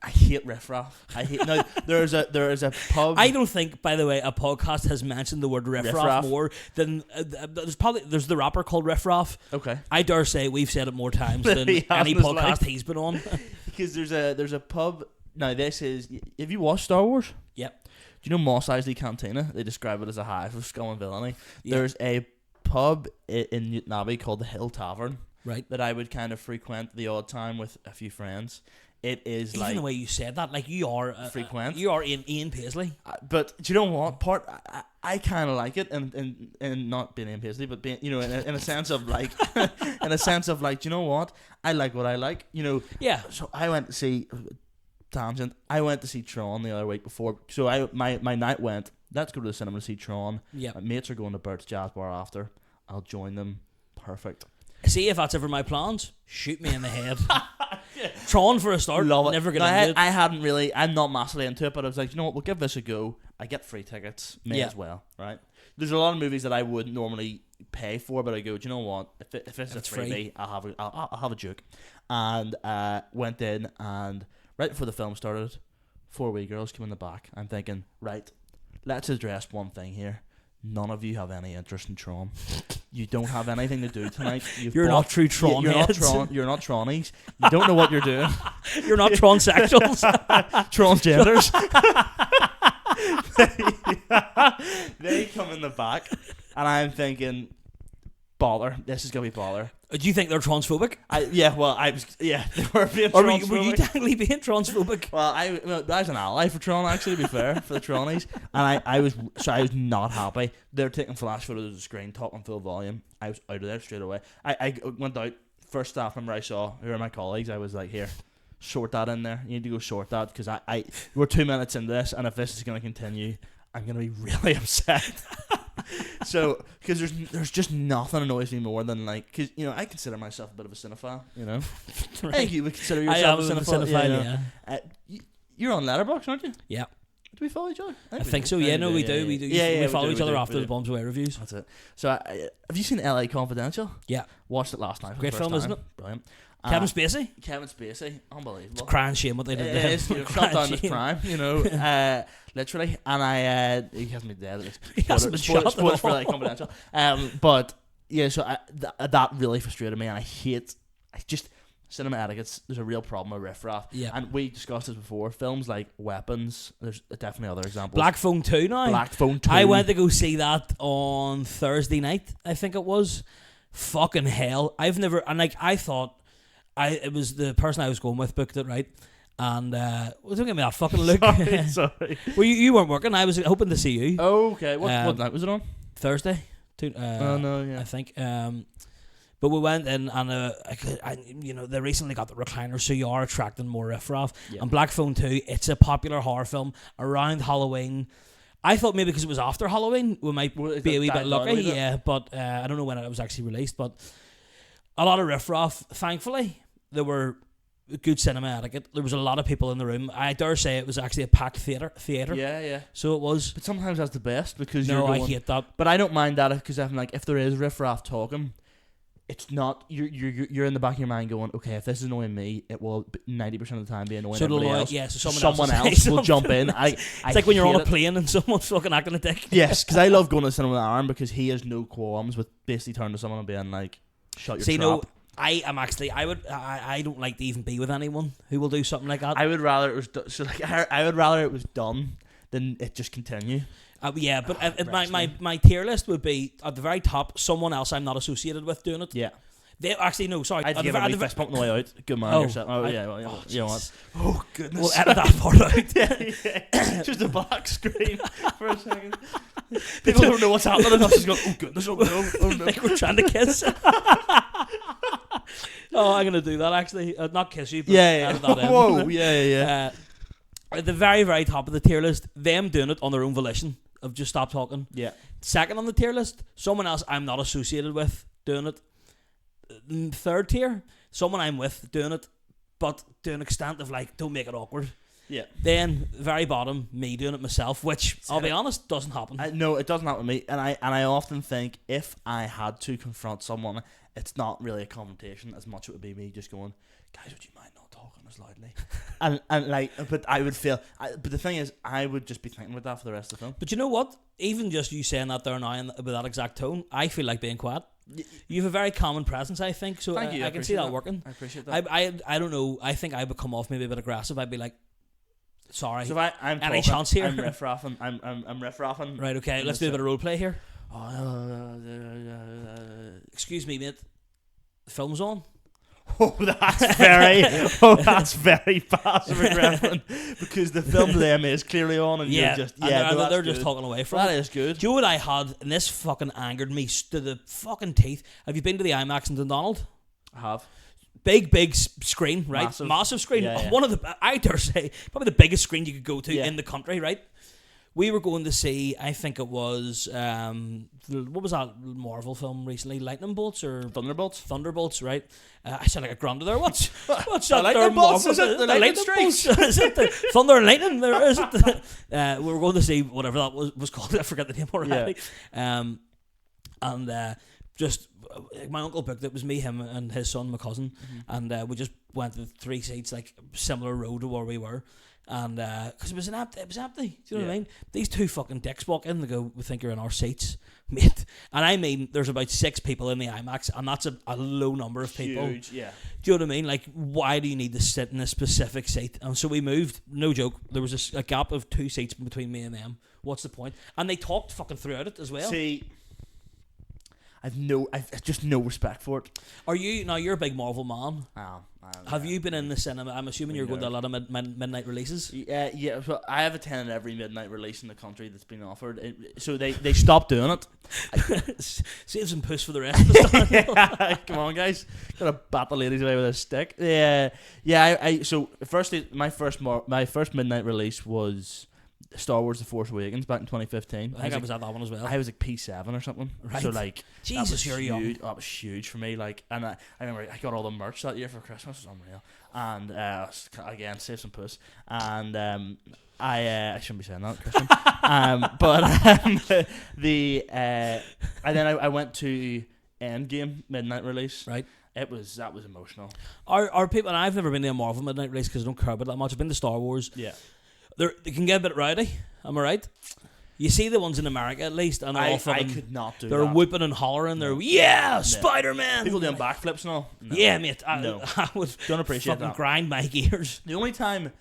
I hate Riff Raff. I hate. Now there is a pub.
I don't think, by the way, a podcast has mentioned the word Riff Raff more than there's the rapper called Riff Raff.
Okay.
I dare say we've said it more times than any podcast he's been on.
Because there's a pub. Now this is. Have you watched Star Wars?
Yep.
you know Moss Isley Cantina? They describe it as a hive of scum and villainy.
Yeah.
There's a pub in Newton Abbey called the Hill Tavern,
Right.
that I would kind of frequent the odd time with a few friends. It is
Even
like
the way you said that, like you are
frequent.
you are Ian Paisley.
But do you know what part? I kind of like it, and not being Ian Paisley, but being, you know, in a sense of like, in a sense of like, do you know what? I like what I like, you know.
Yeah.
So I went to see tangent. I went to see Tron the other week before. So my night went. Let's go to the cinema to see Tron.
Yeah.
My mates are going to Bert's Jazz Bar after. I'll join them. Perfect.
See if that's ever my plans. Shoot me in the head. Tron for a start.
Love it.
Never get
No,
into it.
I hadn't really. I'm not massively into it, but I was like, you know what? We'll give this a go. I get free tickets. May
Yeah.
as well, right? There's a lot of movies that I wouldn't normally pay for, but I go, do you know what? If it's a
it's
freebie,
free.
I'll have a joke. And went in, and right before the film started, 4 wee girls came in the back. I'm thinking, right, let's address one thing here. None of you have any interest in Tron. You don't have anything to do tonight.
You're not true Tron
You're not
heads.
Tron. You're not Tronies. You don't know what you're doing.
You're not transsexuals.
Transgenders. They come in the back, and I'm thinking, bother. This is gonna be bother.
Do you think they're transphobic?
They were being
Or
transphobic.
were you technically being transphobic?
Well, I was an ally for Tron, actually, to be fair, for the Tronies, and I was not happy. They're taking flash photos of the screen, talking full volume. I was out of there straight away. I went out, first staff member I saw, who are my colleagues, I was like, here, sort that in there. You need to go sort that, because we're 2 minutes into this, and if this is going to continue, I'm going to be really upset. So, because there's just nothing annoys me more than, like, because, you know, I consider myself a bit of a cinephile, you know. I think you would consider yourself a cinephile.
Yeah.
You're on Letterboxd, aren't you?
Yeah.
Do we follow each other?
I think so. Yeah, no, we do. We do.
Yeah,
we follow
do,
each other
do,
after the Bombs Away reviews.
That's it. So, have you seen LA Confidential?
Yeah.
Watched it last night. For
Great
the first
film,
time.
isn't it?
Brilliant.
Kevin Spacey.
Kevin Spacey, unbelievable.
It's crying shame what they did
It
to him.
is, you know, shut
Crying
down his
shame.
prime, you know, literally. And he hasn't been dead.
He hasn't been shot at
Spoilers for
all.
LA Confidential. But yeah, so that really frustrated me, and I just cinema etiquette. There's a real problem with Riff Raff.
Yeah.
And we discussed this before. Films like Weapons. There's definitely other examples.
Black Phone 2 now.
Black Phone 2.
I went to go see that on Thursday night, I think it was. Fucking hell. I've never, and like, I thought, it was the person I was going with booked it, right? And, well, don't give me that fucking look.
Sorry.
Well, you weren't working. I was hoping to see you.
Okay. What night was it on?
Thursday.
Oh, no, yeah.
I think. But we went in, and you know, they recently got the recliner, so you are attracting more riffraff.
Yeah.
And Black Phone 2, it's a popular horror film around Halloween. I thought maybe because it was after Halloween, we might be a wee bit lucky. Yeah, but I don't know when it was actually released. But a lot of riffraff. Thankfully, there were good cinema etiquette. There was a lot of people in the room. I dare say it was actually a packed theater.
Yeah, yeah.
So it was.
But sometimes that's the best, because
No,
you're
I
going,
hate that.
But I don't mind that, because I'm like, if there is riff raff talking, it's not, you're in the back of your mind going, okay, if this is annoying me, it will 90% of the time be annoying
So
everybody else.
yeah, so
Someone
else
else will
something.
jump in.
It's like when you're on a
hate it.
plane and someone's fucking acting a dick.
Yes, because I love going to the cinema with Aaron, because he has no qualms with basically turning to someone and being like, shut your
See,
trap.
no, I am actually. I don't like to even be with anyone who will do something like that.
I would rather it was so like I would rather it was done than it just continue.
Yeah, but my tier list would be at the very top someone else I'm not associated with doing it.
Yeah.
They actually no, sorry.
I had to
at
give
the,
him
at
a
the,
fist bump on the way out. Good man,
Oh,
yourself. Oh,
I-
yeah, well,
oh,
you know what?
Jesus.
Oh, goodness.
We'll edit that part out.
yeah. Just a black screen for a second. People don't know what's happening, and us just going, oh, goodness, oh, no, oh, no.
Like we're trying to kiss. Oh, I'm gonna do that actually. Not kiss you, but
Yeah,
edit
yeah.
that in.
Whoa, yeah.
At the very, very top of the tier list, them doing it on their own volition of just stop talking.
Yeah.
Second on the tier list, someone else I'm not associated with doing it. Third tier, someone I'm with doing it, but to an extent of like, don't make it awkward.
Yeah.
Then, very bottom, me doing it myself, which, I'll be honest, doesn't happen.
No, it doesn't happen with me, and I often think if I had to confront someone, it's not really a confrontation as much. It would be me just going, guys, would you mind not talking as loudly? and like, but I would feel. But the thing is, I would just be thinking about that for the rest of the film.
But you know what? Even just you saying that there now and with that exact tone, I feel like being quiet. You have a very common presence, I think. So
Thank you.
I can see that working.
I appreciate that.
I don't know. I think I would come off maybe a bit aggressive. I'd be like, Sorry.
So if I'm
Any
talking,
chance here?
I'm riff-raffing. I'm riff-raffing.
Right, okay, let's do a bit of role play here.
Oh,
Excuse me, mate. The film's on.
that's very passive aggressive because the film to them is clearly on, and
Yeah,
you're just
they're just talking away from
that
it.
is good.
Do you know what I had, and this fucking angered me to the fucking teeth? Have you been to the IMAX in Dundonald?
I have.
Big screen, right? Massive screen.
Yeah.
One of the, I dare say, probably the biggest screen you could go to
Yeah.
in the country, right? We were going to see, I think it was, what was that Marvel film recently? Lightning Bolts or Thunderbolts, right? I sound like a grande there. What's that?
Lightning bolts? Is it the lightning
bolts? Is it the Thunder and Lightning? Is it the, we were going to see whatever that was called. I forget the name already.
Yeah.
Just my uncle booked it. It was me, him, and his son, my cousin, and we just went to 3 seats, like similar row to where we were. And because it was empty. Do you know what I mean? These two fucking dicks walk in and go, "We think you're in our seats, mate." And I mean, there's about 6 people in the IMAX, and that's a low number of people.
Huge, yeah.
Do you know what I mean? Like, why do you need to sit in a specific seat? And so we moved. No joke. There was a gap of 2 seats between me and them. What's the point? And they talked fucking throughout it as well.
See, I've just no respect for it.
You're a big Marvel man. Have you been in the cinema? I'm assuming you're going to a lot of midnight releases.
Yeah. So I have attended every midnight release in the country that's been offered. So they stopped doing it.
Save some puss for the rest of the
Come on, guys. Gotta bat the ladies away with a stick. Yeah. So firstly, my first midnight release was Star Wars: The Force Awakens back in 2015.
I think I was at that one as well.
I was like P7 or something.
Right.
So like,
Jesus, you're young.
That was huge for me. Like, and I remember I got all the merch that year for Christmas. It was unreal. And again, save some puss. And I shouldn't be saying that, Christian. And then I went to Endgame midnight release.
Right.
That was emotional.
Our people, and I've never been to a Marvel midnight release because I don't care about that much. I've been to Star Wars.
Yeah.
They can get a bit rowdy. Am I right? You see the ones in America at least, and
I
fucking,
could not do
they're
that.
whooping and hollering. They're Spider-Man.
People doing backflips and all. No.
Yeah, mate.
No.
I would
Don't appreciate
fucking
that.
grind my gears.
The only time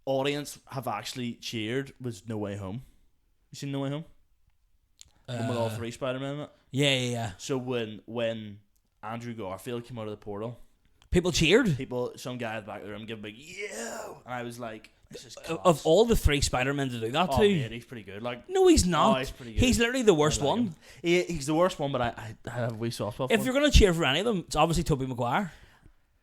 audience have actually cheered was No Way Home. You seen No Way Home? One with all 3 Spider-Man in it.
Yeah.
So when Andrew Garfield came out of the portal,
people cheered.
Some guy at the back of the room gave a big yeah, and I was like, this is class.
Of all the 3 Spider-Men to do that too.
Yeah, he's pretty good. Like,
no, he's not.
Oh, he's pretty good.
He's literally the worst one.
He's the worst one, but I have a wee soft spot for him.
If you're gonna cheer for any of them, it's obviously Tobey Maguire.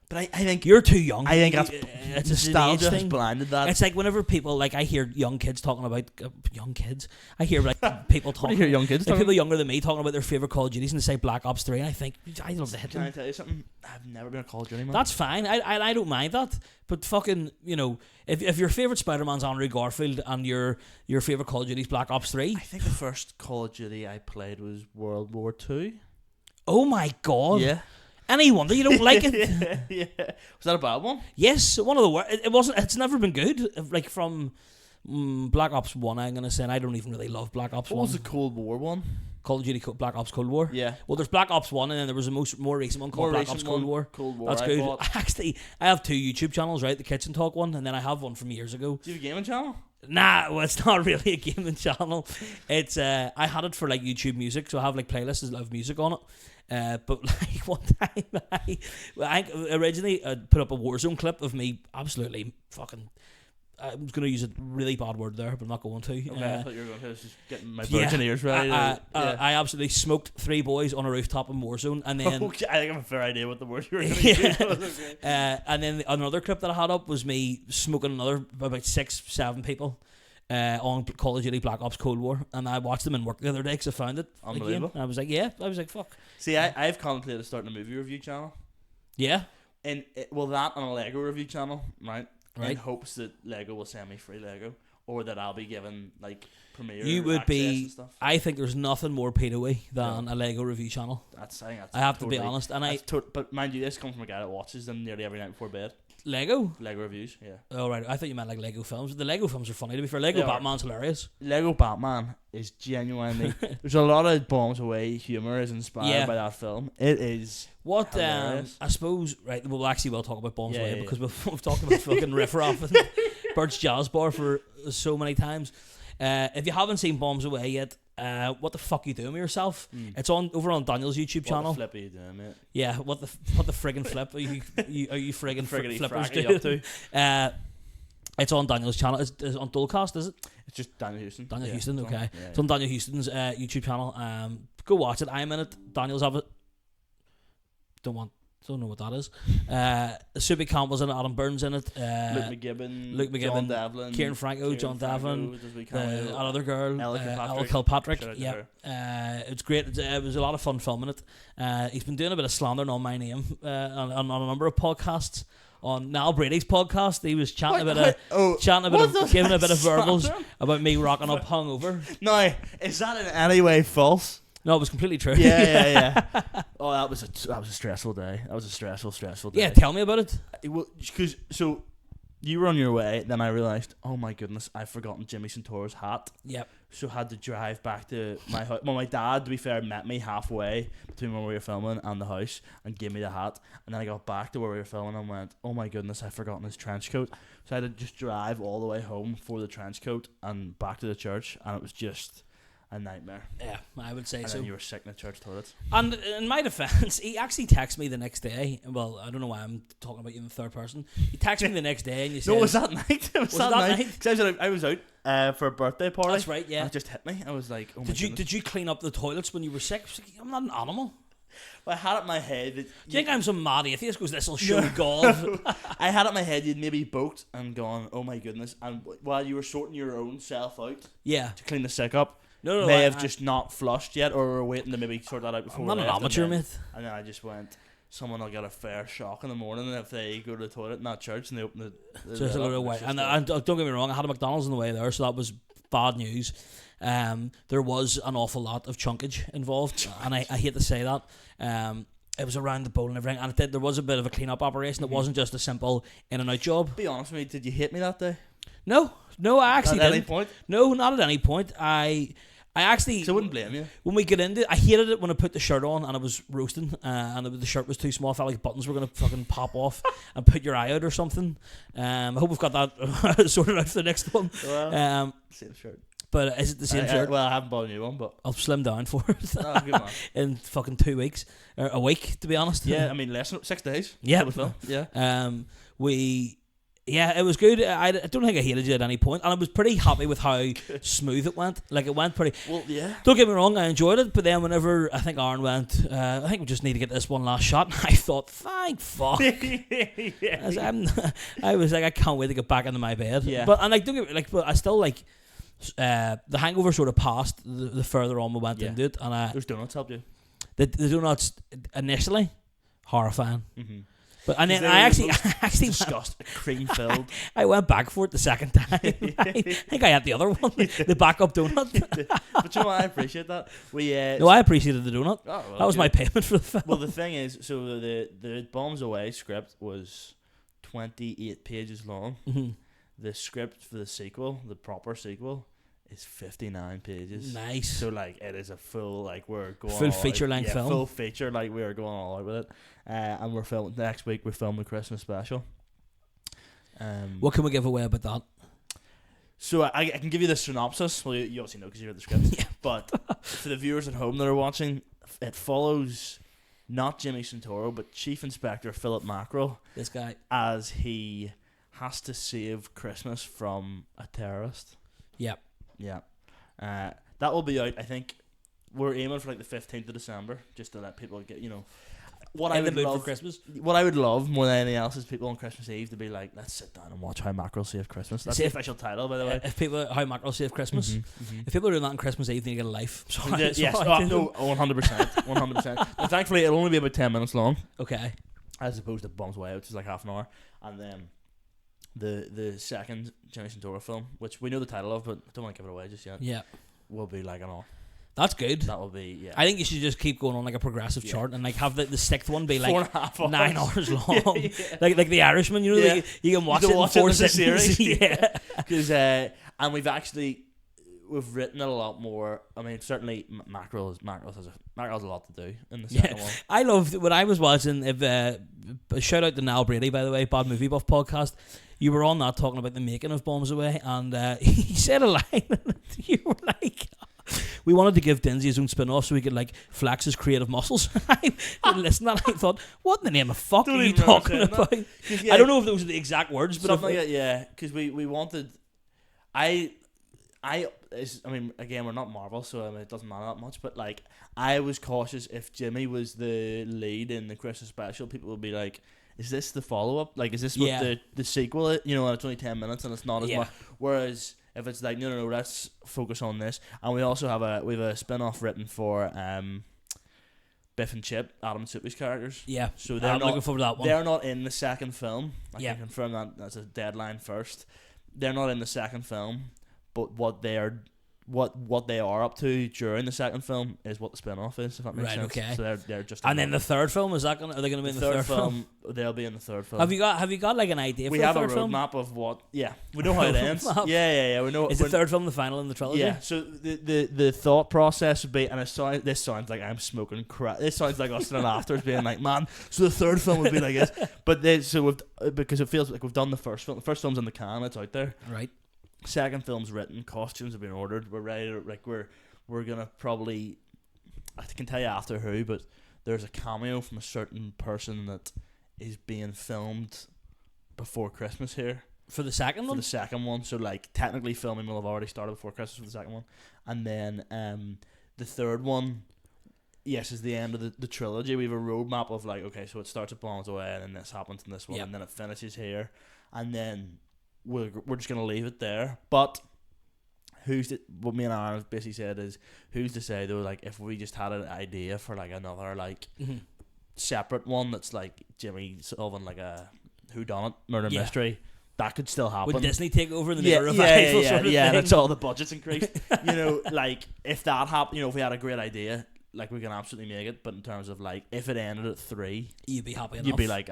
But I think
you're too young.
I think that's
it's
nostalgia has blinded that.
It's like whenever people, like, I hear young kids talking about young kids. I hear like people talking.
What do you hear young kids?
Like, people younger than me talking about their favorite Call of Duties and they say Black Ops 3, and I think I love to hit them.
Can I tell you something? I've never been a Call of Duty man.
That's fine. I don't mind that. But fucking, if your favorite Spider-Man's Andrew Garfield and your favorite Call of Duty's Black Ops 3,
I think the first Call of Duty I played was World War 2.
Oh my god!
Yeah.
Any wonder you don't like it?
Yeah. Was that a bad one?
Yes, one of the worst. It wasn't. It's never been good. Like from Black Ops 1, I'm gonna say, and I don't even really love Black Ops 1.
What was the Cold War one?
Call of Duty Black Ops Cold War.
Yeah.
Well, there's Black Ops 1, and then there was a more recent one called Black Ops Cold War.
Cold War.
That's good. Actually, I have 2 YouTube channels, right? The Kitchen Talk one, and then I have one from years ago.
Do you have a gaming channel?
Nah, well, it's not really a gaming channel. It's I had it for like YouTube music, so I have like playlists of music on it. But like one time, I originally put up a Warzone clip of me absolutely fucking. I was going to use a really bad word there, but I'm not going to.
Okay, I thought you were going to just getting my virgin ears ready.
I absolutely smoked 3 boys on a rooftop in Warzone, and then
okay, I think I have a fair idea what the word you were going to use.
And then another clip that I had up was me smoking about 6-7 people. On Call of Duty Black Ops Cold War, and I watched them in work the other day because I found it.
Unbelievable.
Again. I was like, fuck.
See, I've contemplated starting a movie review channel.
Yeah.
And that and a Lego review channel, right? In hopes that Lego will send me free Lego, or that I'll be given like premiere.
You would
access
be.
And stuff.
I think there's nothing more pedo-y than a Lego review channel.
I
have to be honest, and
but mind you, this comes from a guy that watches them nearly every night before bed.
Lego
reviews, yeah.
Oh right, I thought you meant like Lego films. The Lego films are funny. To be fair, Lego Batman's hilarious.
Lego Batman is genuinely. There's a lot of bombs away humor is inspired by that film. It is.
What I suppose, right? We'll talk about bombs away because we've talked about fucking Riff Raff. Bert's Jazz Bar for so many times. If you haven't seen Bombs Away yet, what the fuck are you doing with yourself? It's on over on Daniel's YouTube channel.
What the flip are you doing, mate?
Yeah, what the friggin' flip are you friggin' flippers
fragging
doing?
up to?
It's on Daniel's channel. It's on Dullcast, is it?
It's just Daniel Houston.
Daniel
Yeah,
Houston,
it's
okay.
on, yeah,
It's on Daniel Houston's YouTube channel. Go watch it. I'm in it. Daniel's have it. Don't know what that is. Subi Campbell's in it. Adam Burns in it.
Luke McGibbon, John Devlin,
Kieran Franco, John Davin, another girl, Ella
Kilpatrick.
Kilpatrick. Yeah, it's great. It was a lot of fun filming it. He's been doing a bit of slandering on my name on a number of podcasts. On Niall Brady's podcast, he was giving a bit of verbals about me rocking up hungover.
No, is that in any way false?
No, it was completely true.
Yeah. Oh, that was a stressful day. That was a stressful day.
Yeah, tell me about it.
So you were on your way, then I realised, oh my goodness, I've forgotten Jimmy Santoro's hat.
Yep.
So had to drive back to my house. Well, my dad, to be fair, met me halfway between where we were filming and the house and gave me the hat. And then I got back to where we were filming and went, oh my goodness, I've forgotten his trench coat. So I had to just drive all the way home for the trench coat and back to the church, and it was just a nightmare.
Yeah, I would say
and
so.
And you were sick in the church toilets.
And in my defence, he actually texted me the next day. Well, I don't know why I'm talking about you in the third person. He texted me the next day and you said...
No, was that night? was that night? Because I was out for a birthday party.
That's right, yeah.
And it just hit me. I was like, oh my goodness.
Did you clean up the toilets when you were sick? I was like, I'm not an animal.
Well, I had it in my head that...
Do you think I'm some mad atheist? Goes, this'll show God.
I had it in my head you'd maybe booked and gone, oh my goodness. And while you were sorting your own self out to clean the sick up, may have just not flushed yet, or were waiting to maybe sort that out before.
I'm not an amateur, mate.
And then I just went, someone will get a fair shock in the morning if they go to the toilet in that church and they open the
just a little way. And don't get me wrong, I had a McDonald's on the way there, so that was bad news. There was an awful lot of chunkage involved, and I hate to say that. It was around the bowl and everything, and there was a bit of a clean up operation. It wasn't just a simple in and out job.
Be honest with me, did you hate me that day?
No, I actually
didn't.
At any point? No, not at any point. I actually...
So I wouldn't blame you.
When we get into it, I hated it when I put the shirt on and I was roasting and the shirt was too small. I felt like buttons were going to fucking pop off and put your eye out or something. I hope we've got that sorted out for the next one.
Well, same shirt.
But is it the same shirt?
Well, I haven't bought a new one, but...
I'll slim down for it.
Oh, good man.
In fucking 2 weeks. Or a week, to be honest.
Yeah, I mean, less than 6 days.
Yeah.
Yeah.
Yeah, it was good. I don't think I hated you at any point, and I was pretty happy with how smooth it went. Like, it went pretty...
Well, yeah.
Don't get me wrong, I enjoyed it, but then whenever I think Aaron went, I think we just need to get this one last shot, I thought, thank fuck. I was like, I can't wait to get back into my bed.
Yeah.
But I still like... the hangover sort of passed the further on we went into it, and
those donuts helped you.
The donuts initially horrifying, but and then I actually
disgusting, cream filled.
I went back for it the second time. I think I had the other one, the backup donut.
But you know what? I appreciate that.
I appreciated the donut.
Oh, well,
that was my payment for the film.
Well, the thing is, so the Bombs Away script was 28 pages long. The script for the sequel, the proper sequel, is 59 pages.
Nice.
So like it is a full we're going
full feature length film.
Full feature, we are going all out with it. And we're filming next week. We're filming a Christmas special.
What can we give away about that?
So I can give you the synopsis. Well, you obviously know because you read the script.
Yeah.
But for the viewers at home that are watching, it follows not Jimmy Santoro but Chief Inspector Philip Mackerel.
This guy,
as he has to save Christmas from a terrorist.
Yep.
Yeah. That will be out, I think. We're aiming for the 15th of December, just to let people get, what I would love for Christmas. What I would love more than anything else is people on Christmas Eve to be like, let's sit down and watch How Mackerel Saved Christmas. That's the official title, by the way.
If people How Mackerel Saved Christmas. If people are doing that on Christmas Eve, they need to get a life. Sorry,
yes. No, 100%. 100%. And thankfully, it'll only be about 10 minutes long.
Okay.
As opposed to Bombs Away, which is half an hour. And then the second Jimmy Santoro film, which we know the title of, but don't want to give it away just yet.
Yeah. Will
be an hour.
That's good.
That will be, yeah.
I think you should just keep going on a progressive chart and have the sixth one be
4.5 hours.
9 hours long. Yeah. Like The Irishman, you can watch it in 4 series.
Yeah. Because and we've written it a lot more. I mean, certainly Mackerel's a lot to do in the second one.
I loved when I was watching. If shout out to Niall Brady, by the way, Bad Movie Buff podcast. You were on that talking about the making of Bombs Away, and he said a line. You were like, we wanted to give Dinsey his own spin-off so he could like flex his creative muscles. I listened and I thought, what in the name of fuck are you talking about? Yeah, I don't know if those are the exact words, but
something like that, yeah, because we wanted. I mean, again, we're not Marvel, so I mean, it doesn't matter that much. But like, I was cautious if Jimmy was the lead in the Christmas special, people would be like, "Is this the follow up? Like, is this what the sequel is?" You know, and it's only 10 minutes and it's not as much. Whereas if it's like, no, let's focus on this. And we also have a spin off written for Biff and Chip, Adam and Soupy's characters.
Yeah,
so
I'm looking forward to that one.
They're not in the second film. I can confirm that. That's a deadline first. They're not in the second film, but what they are up to during the second film is what the spin-off is, if that makes sense.
Okay.
So they're just.
And then the third film, are they going to be in the third film?
They'll be in the third film.
Have you got like an idea?
We
for
have
the third
a
film?
roadmap of what. Yeah, we know how it ends. Yeah. We know.
Is the third film the final in the trilogy?
Yeah. So the thought process would be, and this sounds like I'm smoking crack. This sounds like us and afters being like, man. So the third film would be like this, but because it feels like we've done the first film. The first film's in the can. It's out there.
Right.
Second film's written, costumes have been ordered. We're ready to, like, we're gonna probably, I can tell you after who, but there's a cameo from a certain person that is being filmed before Christmas here.
For the second one?
For the second one. So like technically filming will have already started before Christmas for the second one. And then the third one, yes, is the end of the trilogy. We have a roadmap of like, okay, so it starts at Bombs Away and then this happens in this one and then it finishes here. And then we're just going to leave it there. But what me and Aaron basically said is, who's to say though, like, if we just had an idea for like another like separate one that's like Jimmy solving like a whodunit murder mystery, that could still happen.
Would Disney take over in the revival sort of thing?
That's all the budgets increased. You know, like if that happened, you know, if we had a great idea, like we can absolutely make it. But in terms of like, if it ended at 3,
you'd be happy enough.
You'd be like,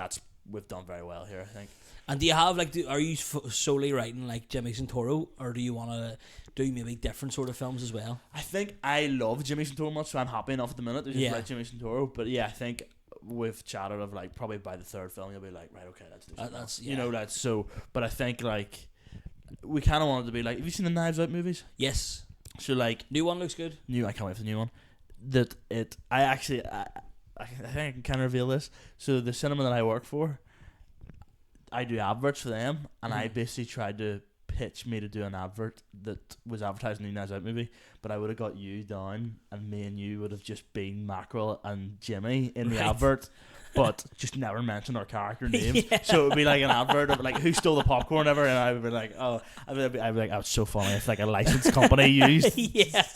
we've done very well here, I think.
And do you have like, are you solely writing like Jimmy Santoro, or do you want to do maybe different sort of films as well?
I think I love Jimmy Santoro much, so I'm happy enough at the minute to just write Jimmy Santoro. But yeah, I think we've chatted of like probably by the third film you'll be like, right, okay, let's do something. You know, that's so. But I think like we kind of wanted to be like, have you seen the Knives Out movies?
Yes.
So like,
new one looks good.
I can't wait for the new one. I think I can kind of reveal this. So the cinema that I work for, I do adverts for them, and I basically tried to pitch me to do an advert that was advertising the Knives Out movie, but I would have got you down, and me and you would have just been Mackerel and Jimmy in the advert, but just never mention our character names. So it would be like an advert of like, who stole the popcorn ever, and I would be like, I'd be like, oh, it's so funny if like a licensed company used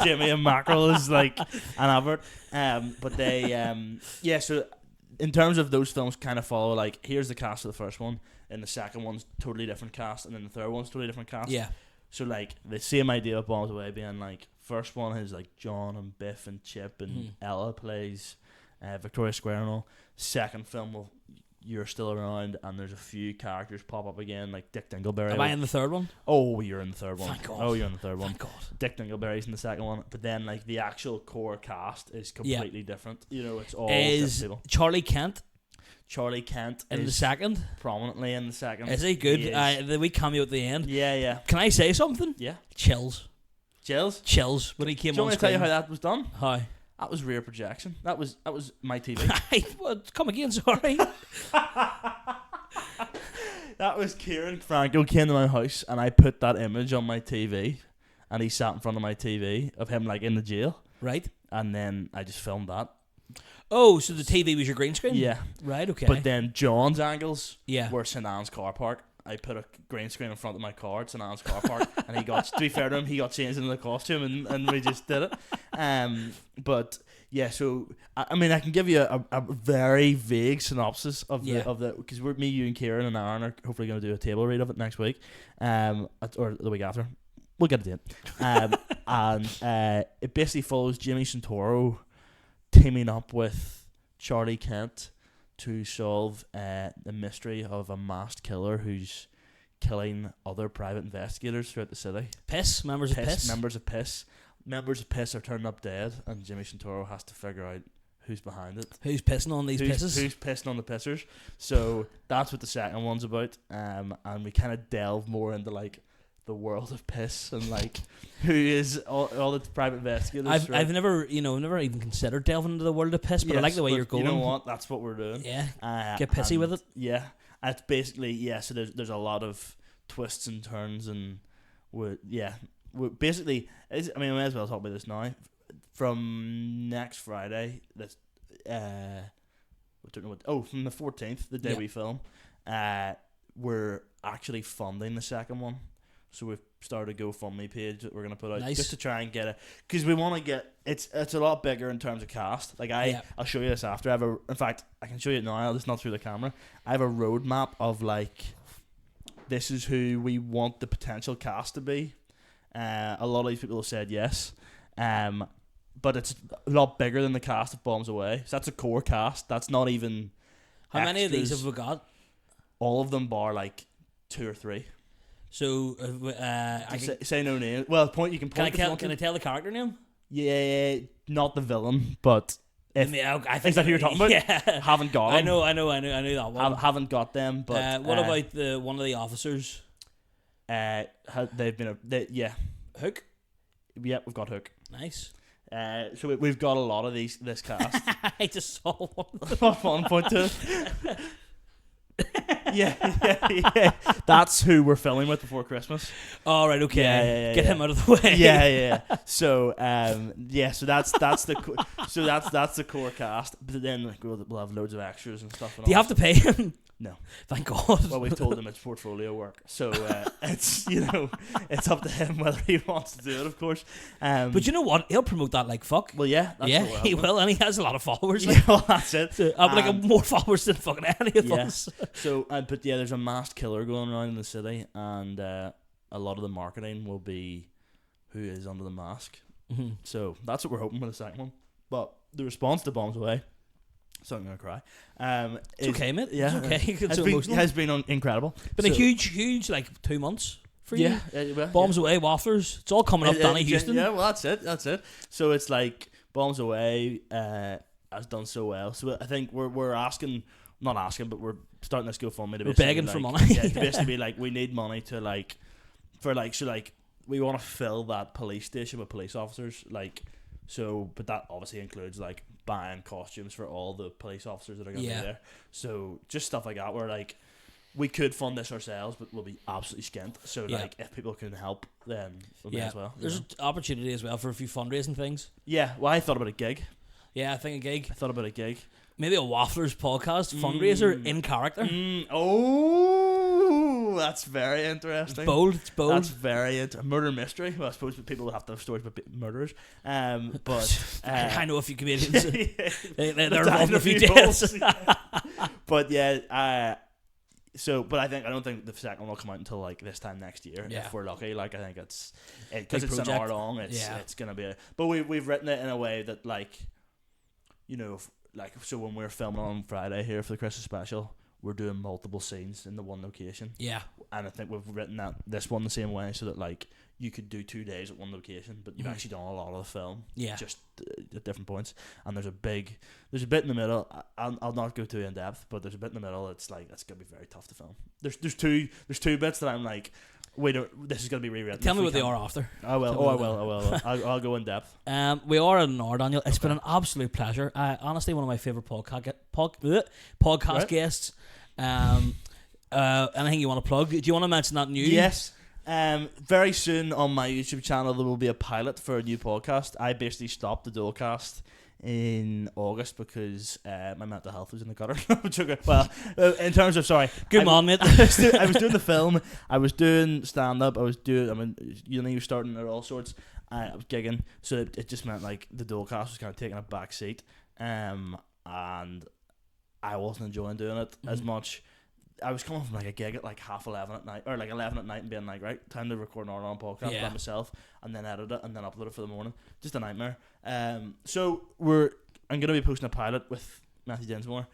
Jimmy and Mackerel as like an advert. But they so in terms of those films kind of follow like, here's the cast of the first one, and the second one's totally different cast, and then the third one's totally different cast. Yeah. So like the same idea of Bombs Away being like, first one is like John and Biff and Chip and Ella plays Victoria Square and all. Second film you're still around, and there's a few characters pop up again, like Dick Dingleberry.
Am I in the third one?
Oh, you're in the third one.
Thank God.
Oh, you're in the third one.
Thank God.
Dick Dingleberry's in the second one, but then like the actual core cast is completely different. You know, it's all
is
people.
Charlie Kent
in
the second,
prominently in the second.
Is he good? The wee cameo at the end.
Yeah.
Can I say something?
Yeah.
Chills when he came on screen.
Do you want me to tell you how that was done?
How?
That was rear projection. That was my TV.
Come again, sorry.
That was Kieran Franco came to my house, and I put that image on my TV, and he sat in front of my TV of him like in the jail.
Right.
And then I just filmed that.
Oh, so the TV was your green screen?
Yeah.
Right, okay.
But then John's angles were St. Anne's car park. I put a green screen in front of my car at St. Anne's car park, and he got, to be fair to him, he got changed into the costume, and we just did it. But yeah, so I mean, I can give you a very vague synopsis of the because me, you, and Kieran and Aaron are hopefully going to do a table read of it next week, or the week after. We'll get it in. And it basically follows Jimmy Santoro teaming up with Charlie Kent to solve the mystery of a masked killer who's killing other private investigators throughout the city.
Piss? Members of Piss?
Members of Piss. Members of Piss are turning up dead, and Jimmy Santoro has to figure out who's behind it.
Who's pissing on these pisses?
Who's pissing on the pissers? So that's what the second one's about. And we kind of delve more into like the world of piss and like who is all the private investigators.
I've never even considered delving into the world of piss, but I like the way you're going.
You know what? That's what we're doing.
Yeah. Get pissy with it.
Yeah. It's basically So there's a lot of twists and turns, and we're basically. I may as well talk about this now. From next Friday, from the 14th, the day we film, we're actually funding the second one. So we've started a GoFundMe page that we're gonna put out just to try and get it, because we want to get it's a lot bigger in terms of cast. Like I'll show you this after. In fact, I can show you it now. It's not through the camera. I have a roadmap of like, this is who we want the potential cast to be. A lot of these people have said yes. But it's a lot bigger than the cast of Bombs Away. So that's a core cast. That's not even.
How many of these have we got?
All of them bar like 2 or 3.
So
say no name. Well, point you can point.
Can I tell the character name?
Yeah, not the villain, but
I think
is that who you're talking about?
Yeah,
haven't got them.
I know that one.
Haven't got them. But
what about one of the officers?
They've been
Hook.
Yeah, we've got Hook.
Nice.
So we've got a lot of this cast.
I just saw one.
One point to it. yeah. That's who we're filming with before Christmas.
All right, okay.
Yeah.
Get him out of the way.
Yeah. So so that's the core cast. But then like, we'll have loads of extras and stuff.
Do you have to pay him?
No.
Thank God.
Well, we've told him it's portfolio work, so it's it's up to him whether he wants to do it, of course.
But you know what? He'll promote that like fuck.
Well, yeah,
he will, and he has a lot of followers.
Yeah, well, that's it.
So, like more followers than fucking any of us.
So, but yeah, there's a masked killer going around in the city, and a lot of the marketing will be who is under the mask.
Mm-hmm.
So that's what we're hoping for the second one. But the response to Bombs Away. So I'm gonna cry.
It's okay, mate.
Yeah,
it's okay.
Has been incredible.
Been a huge like 2 months for you.
Yeah,
Bombs Away, Wafflers. It's all coming up. Danny Houston.
Yeah, well that's it. So it's like Bombs Away has done so well. So I think we're asking, not asking, but we're starting this GoFundMe to be
begging
like,
for money.
To basically be like, we need money to we want to fill that police station with police officers, like. So, but that obviously includes like buying costumes for all the police officers that are going to be there. So, just stuff like that, where like we could fund this ourselves, but we'll be absolutely skint. So, like if people can help, then we'll be as well.
There's an opportunity as well for a few fundraising things.
Yeah, well, I thought about a gig.
Yeah, I think a gig.
I thought about a gig.
Maybe a Wafflers podcast fundraiser in character.
Oh, that's very interesting.
It's bold.
That's very murder mystery. Well, I suppose people will have to have stories about murderers. But
I know a few comedians. They're involved in a few deaths.
But yeah, but I don't think the second one will come out until like this time next year if we're lucky. Like I think it's because it's an hour long. It's gonna be. But we've written it in a way that like, so when we're filming on Friday here for the Christmas special, we're doing multiple scenes in the one location.
Yeah.
And I think we've written this one the same way, so that like you could do 2 days at one location, but you've actually done a lot of the film. Yeah. Just at different points. And there's a bit in the middle. I'll not go too in depth, but there's a bit in the middle. It's like that's gonna be very tough to film. There's two bits that I'm like, this is gonna be rewritten.
Tell me what they are after.
I will. I'll go in depth.
We are at an hour, Daniel. It's been an absolute pleasure. Honestly, one of my favorite podcast guests. Anything you want to plug? Do you want to mention that news?
Yes. Very soon on my YouTube channel there will be a pilot for a new podcast. I basically stopped the Dualcast in August because my mental health was in the gutter. Well, in terms of
good man, mate.
I was doing the film. I was doing stand up. You're starting at all sorts. I was gigging, so it just meant like the Dualcast was kind of taking a back seat, and I wasn't enjoying doing it as much. I was coming from like a gig at like 11:30 at night, or like 11 at night, and being like, right, time to record an hour-long podcast by myself, and then edit it, and then upload it for the morning. Just a nightmare. So I'm gonna be posting a pilot with Matthew Dinsmore,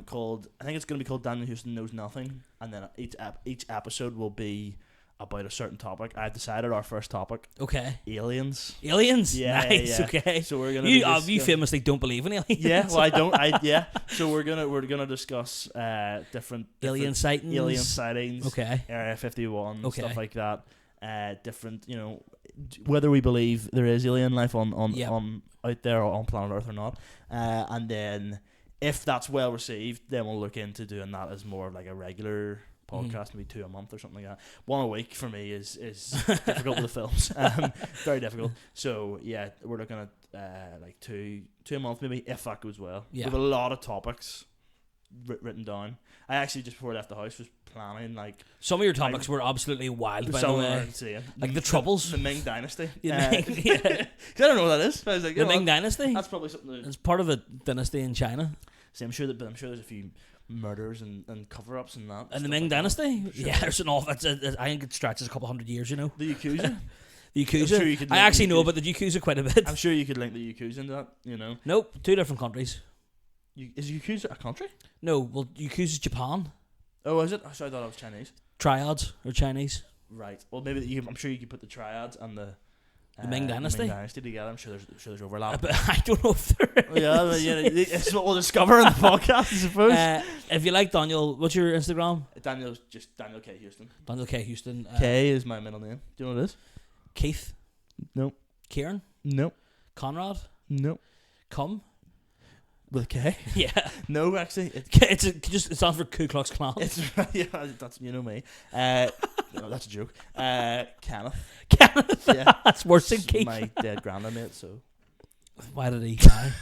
called, I think it's going to be called Daniel Houston Knows Nothing, and then each episode will be about a certain topic. I've decided our first topic.
Okay.
Aliens.
Aliens?
Yeah,
nice,
yeah.
okay.
So we're gonna
you famously don't believe in aliens.
Yeah, well I don't. So we're gonna discuss different
alien sightings.
Okay. Area 51,
Okay.
stuff like that. Different, whether we believe there is alien life on out there or on planet Earth or not. And then if that's well received, then we'll look into doing that as more of like a regular podcast, maybe 2 a month or something like that. 1 a week for me is difficult with the films. Very difficult. So yeah, we're looking at like two a month maybe, if that goes well.
Yeah.
With a lot of topics written down. I actually just before I left the house was planning like
some of your topics were absolutely wild, by the way. Like the Troubles,
the Ming Dynasty.
Yeah.
I don't know what that is. I was like,
the Ming Dynasty.
That's probably something.
It's part of a dynasty in China.
See, I'm sure there's a few murders and cover-ups and that.
And the Ming Dynasty? Sure. Yeah, there's an awful. I think it stretches a couple hundred years,
The Yakuza?
The Yakuza?
Sure
I actually know about the Yakuza quite a bit.
I'm sure you could link the Yakuza into that,
Nope, 2 different countries.
Is Yakuza a country?
No, well, Yakuza's Japan.
Oh, is it? I thought it was Chinese.
Triads are Chinese.
Right. Well, maybe I'm sure you could put the Triads and the
Ming Dynasty?
The Ming Dynasty together. I'm sure there's overlap.
But I don't know if there is.
It's what we'll discover in the podcast, I suppose.
If you like Daniel, what's your Instagram?
Daniel's just Daniel K. Houston.
Daniel K. Houston.
K is my middle name. Do you know what it is?
Keith.
No.
Kieran.
No.
Conrad.
No.
With
a K?
Yeah.
No, actually.
It stands for Ku Klux Klan.
Yeah, that's me. No, that's a joke. Kenneth.
Kenneth?
Yeah.
That's worse than Keith.
My dead grandma, mate, so.
Why did he die?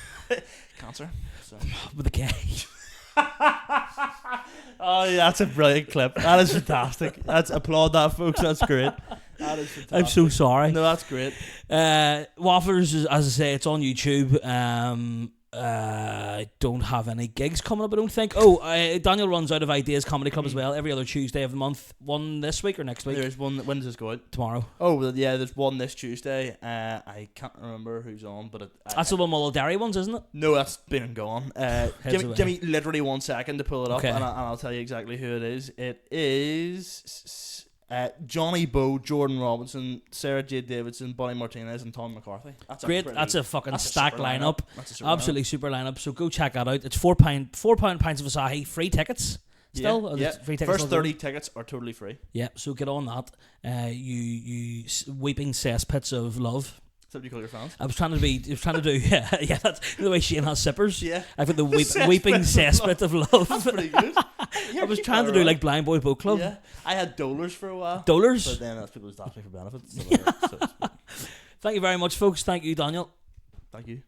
Cancer. So.
With a K.
Oh, yeah, that's a brilliant clip. That is fantastic. Applaud that, folks. That's great. That is fantastic.
I'm so sorry.
No, that's great.
Wafflers, as I say, it's on YouTube. I don't have any gigs coming up, I don't think. Daniel runs Out of Ideas Comedy Club as well every other Tuesday of the month. One this week or next week?
There's one. When does this go out?
Tomorrow.
Oh, well, yeah, there's one this Tuesday. I can't remember who's on, but
that's the one with all the dairy ones, isn't it?
No, that's been and gone. Give me literally 1 second to pull it up,
okay.
and I'll tell you exactly who it is. It is Johnny Bowe, Jordan Robinson, Sarah J. Davidson, Bonnie Martinez, and Tom McCarthy. That's
great. That's a fucking stacked lineup.
Absolutely
super lineup. So go check that out. It's £4 pints of Asahi, free tickets. Still,
yeah.
Free tickets.
First 30 tickets are totally free.
Yeah, so get on that. You weeping cesspits of love.
Is that what you call your fans?
I was trying to do yeah. That's the way Shane has sippers.
Yeah,
I've got the weeping cesspit of love.
That's pretty good.
I was trying to do like Blind Boy Boat Club.
Yeah, I had dolars for a while.
Dolars,
but then people just asked me for benefits.
Thank you very much, folks. Thank you, Daniel.
Thank you.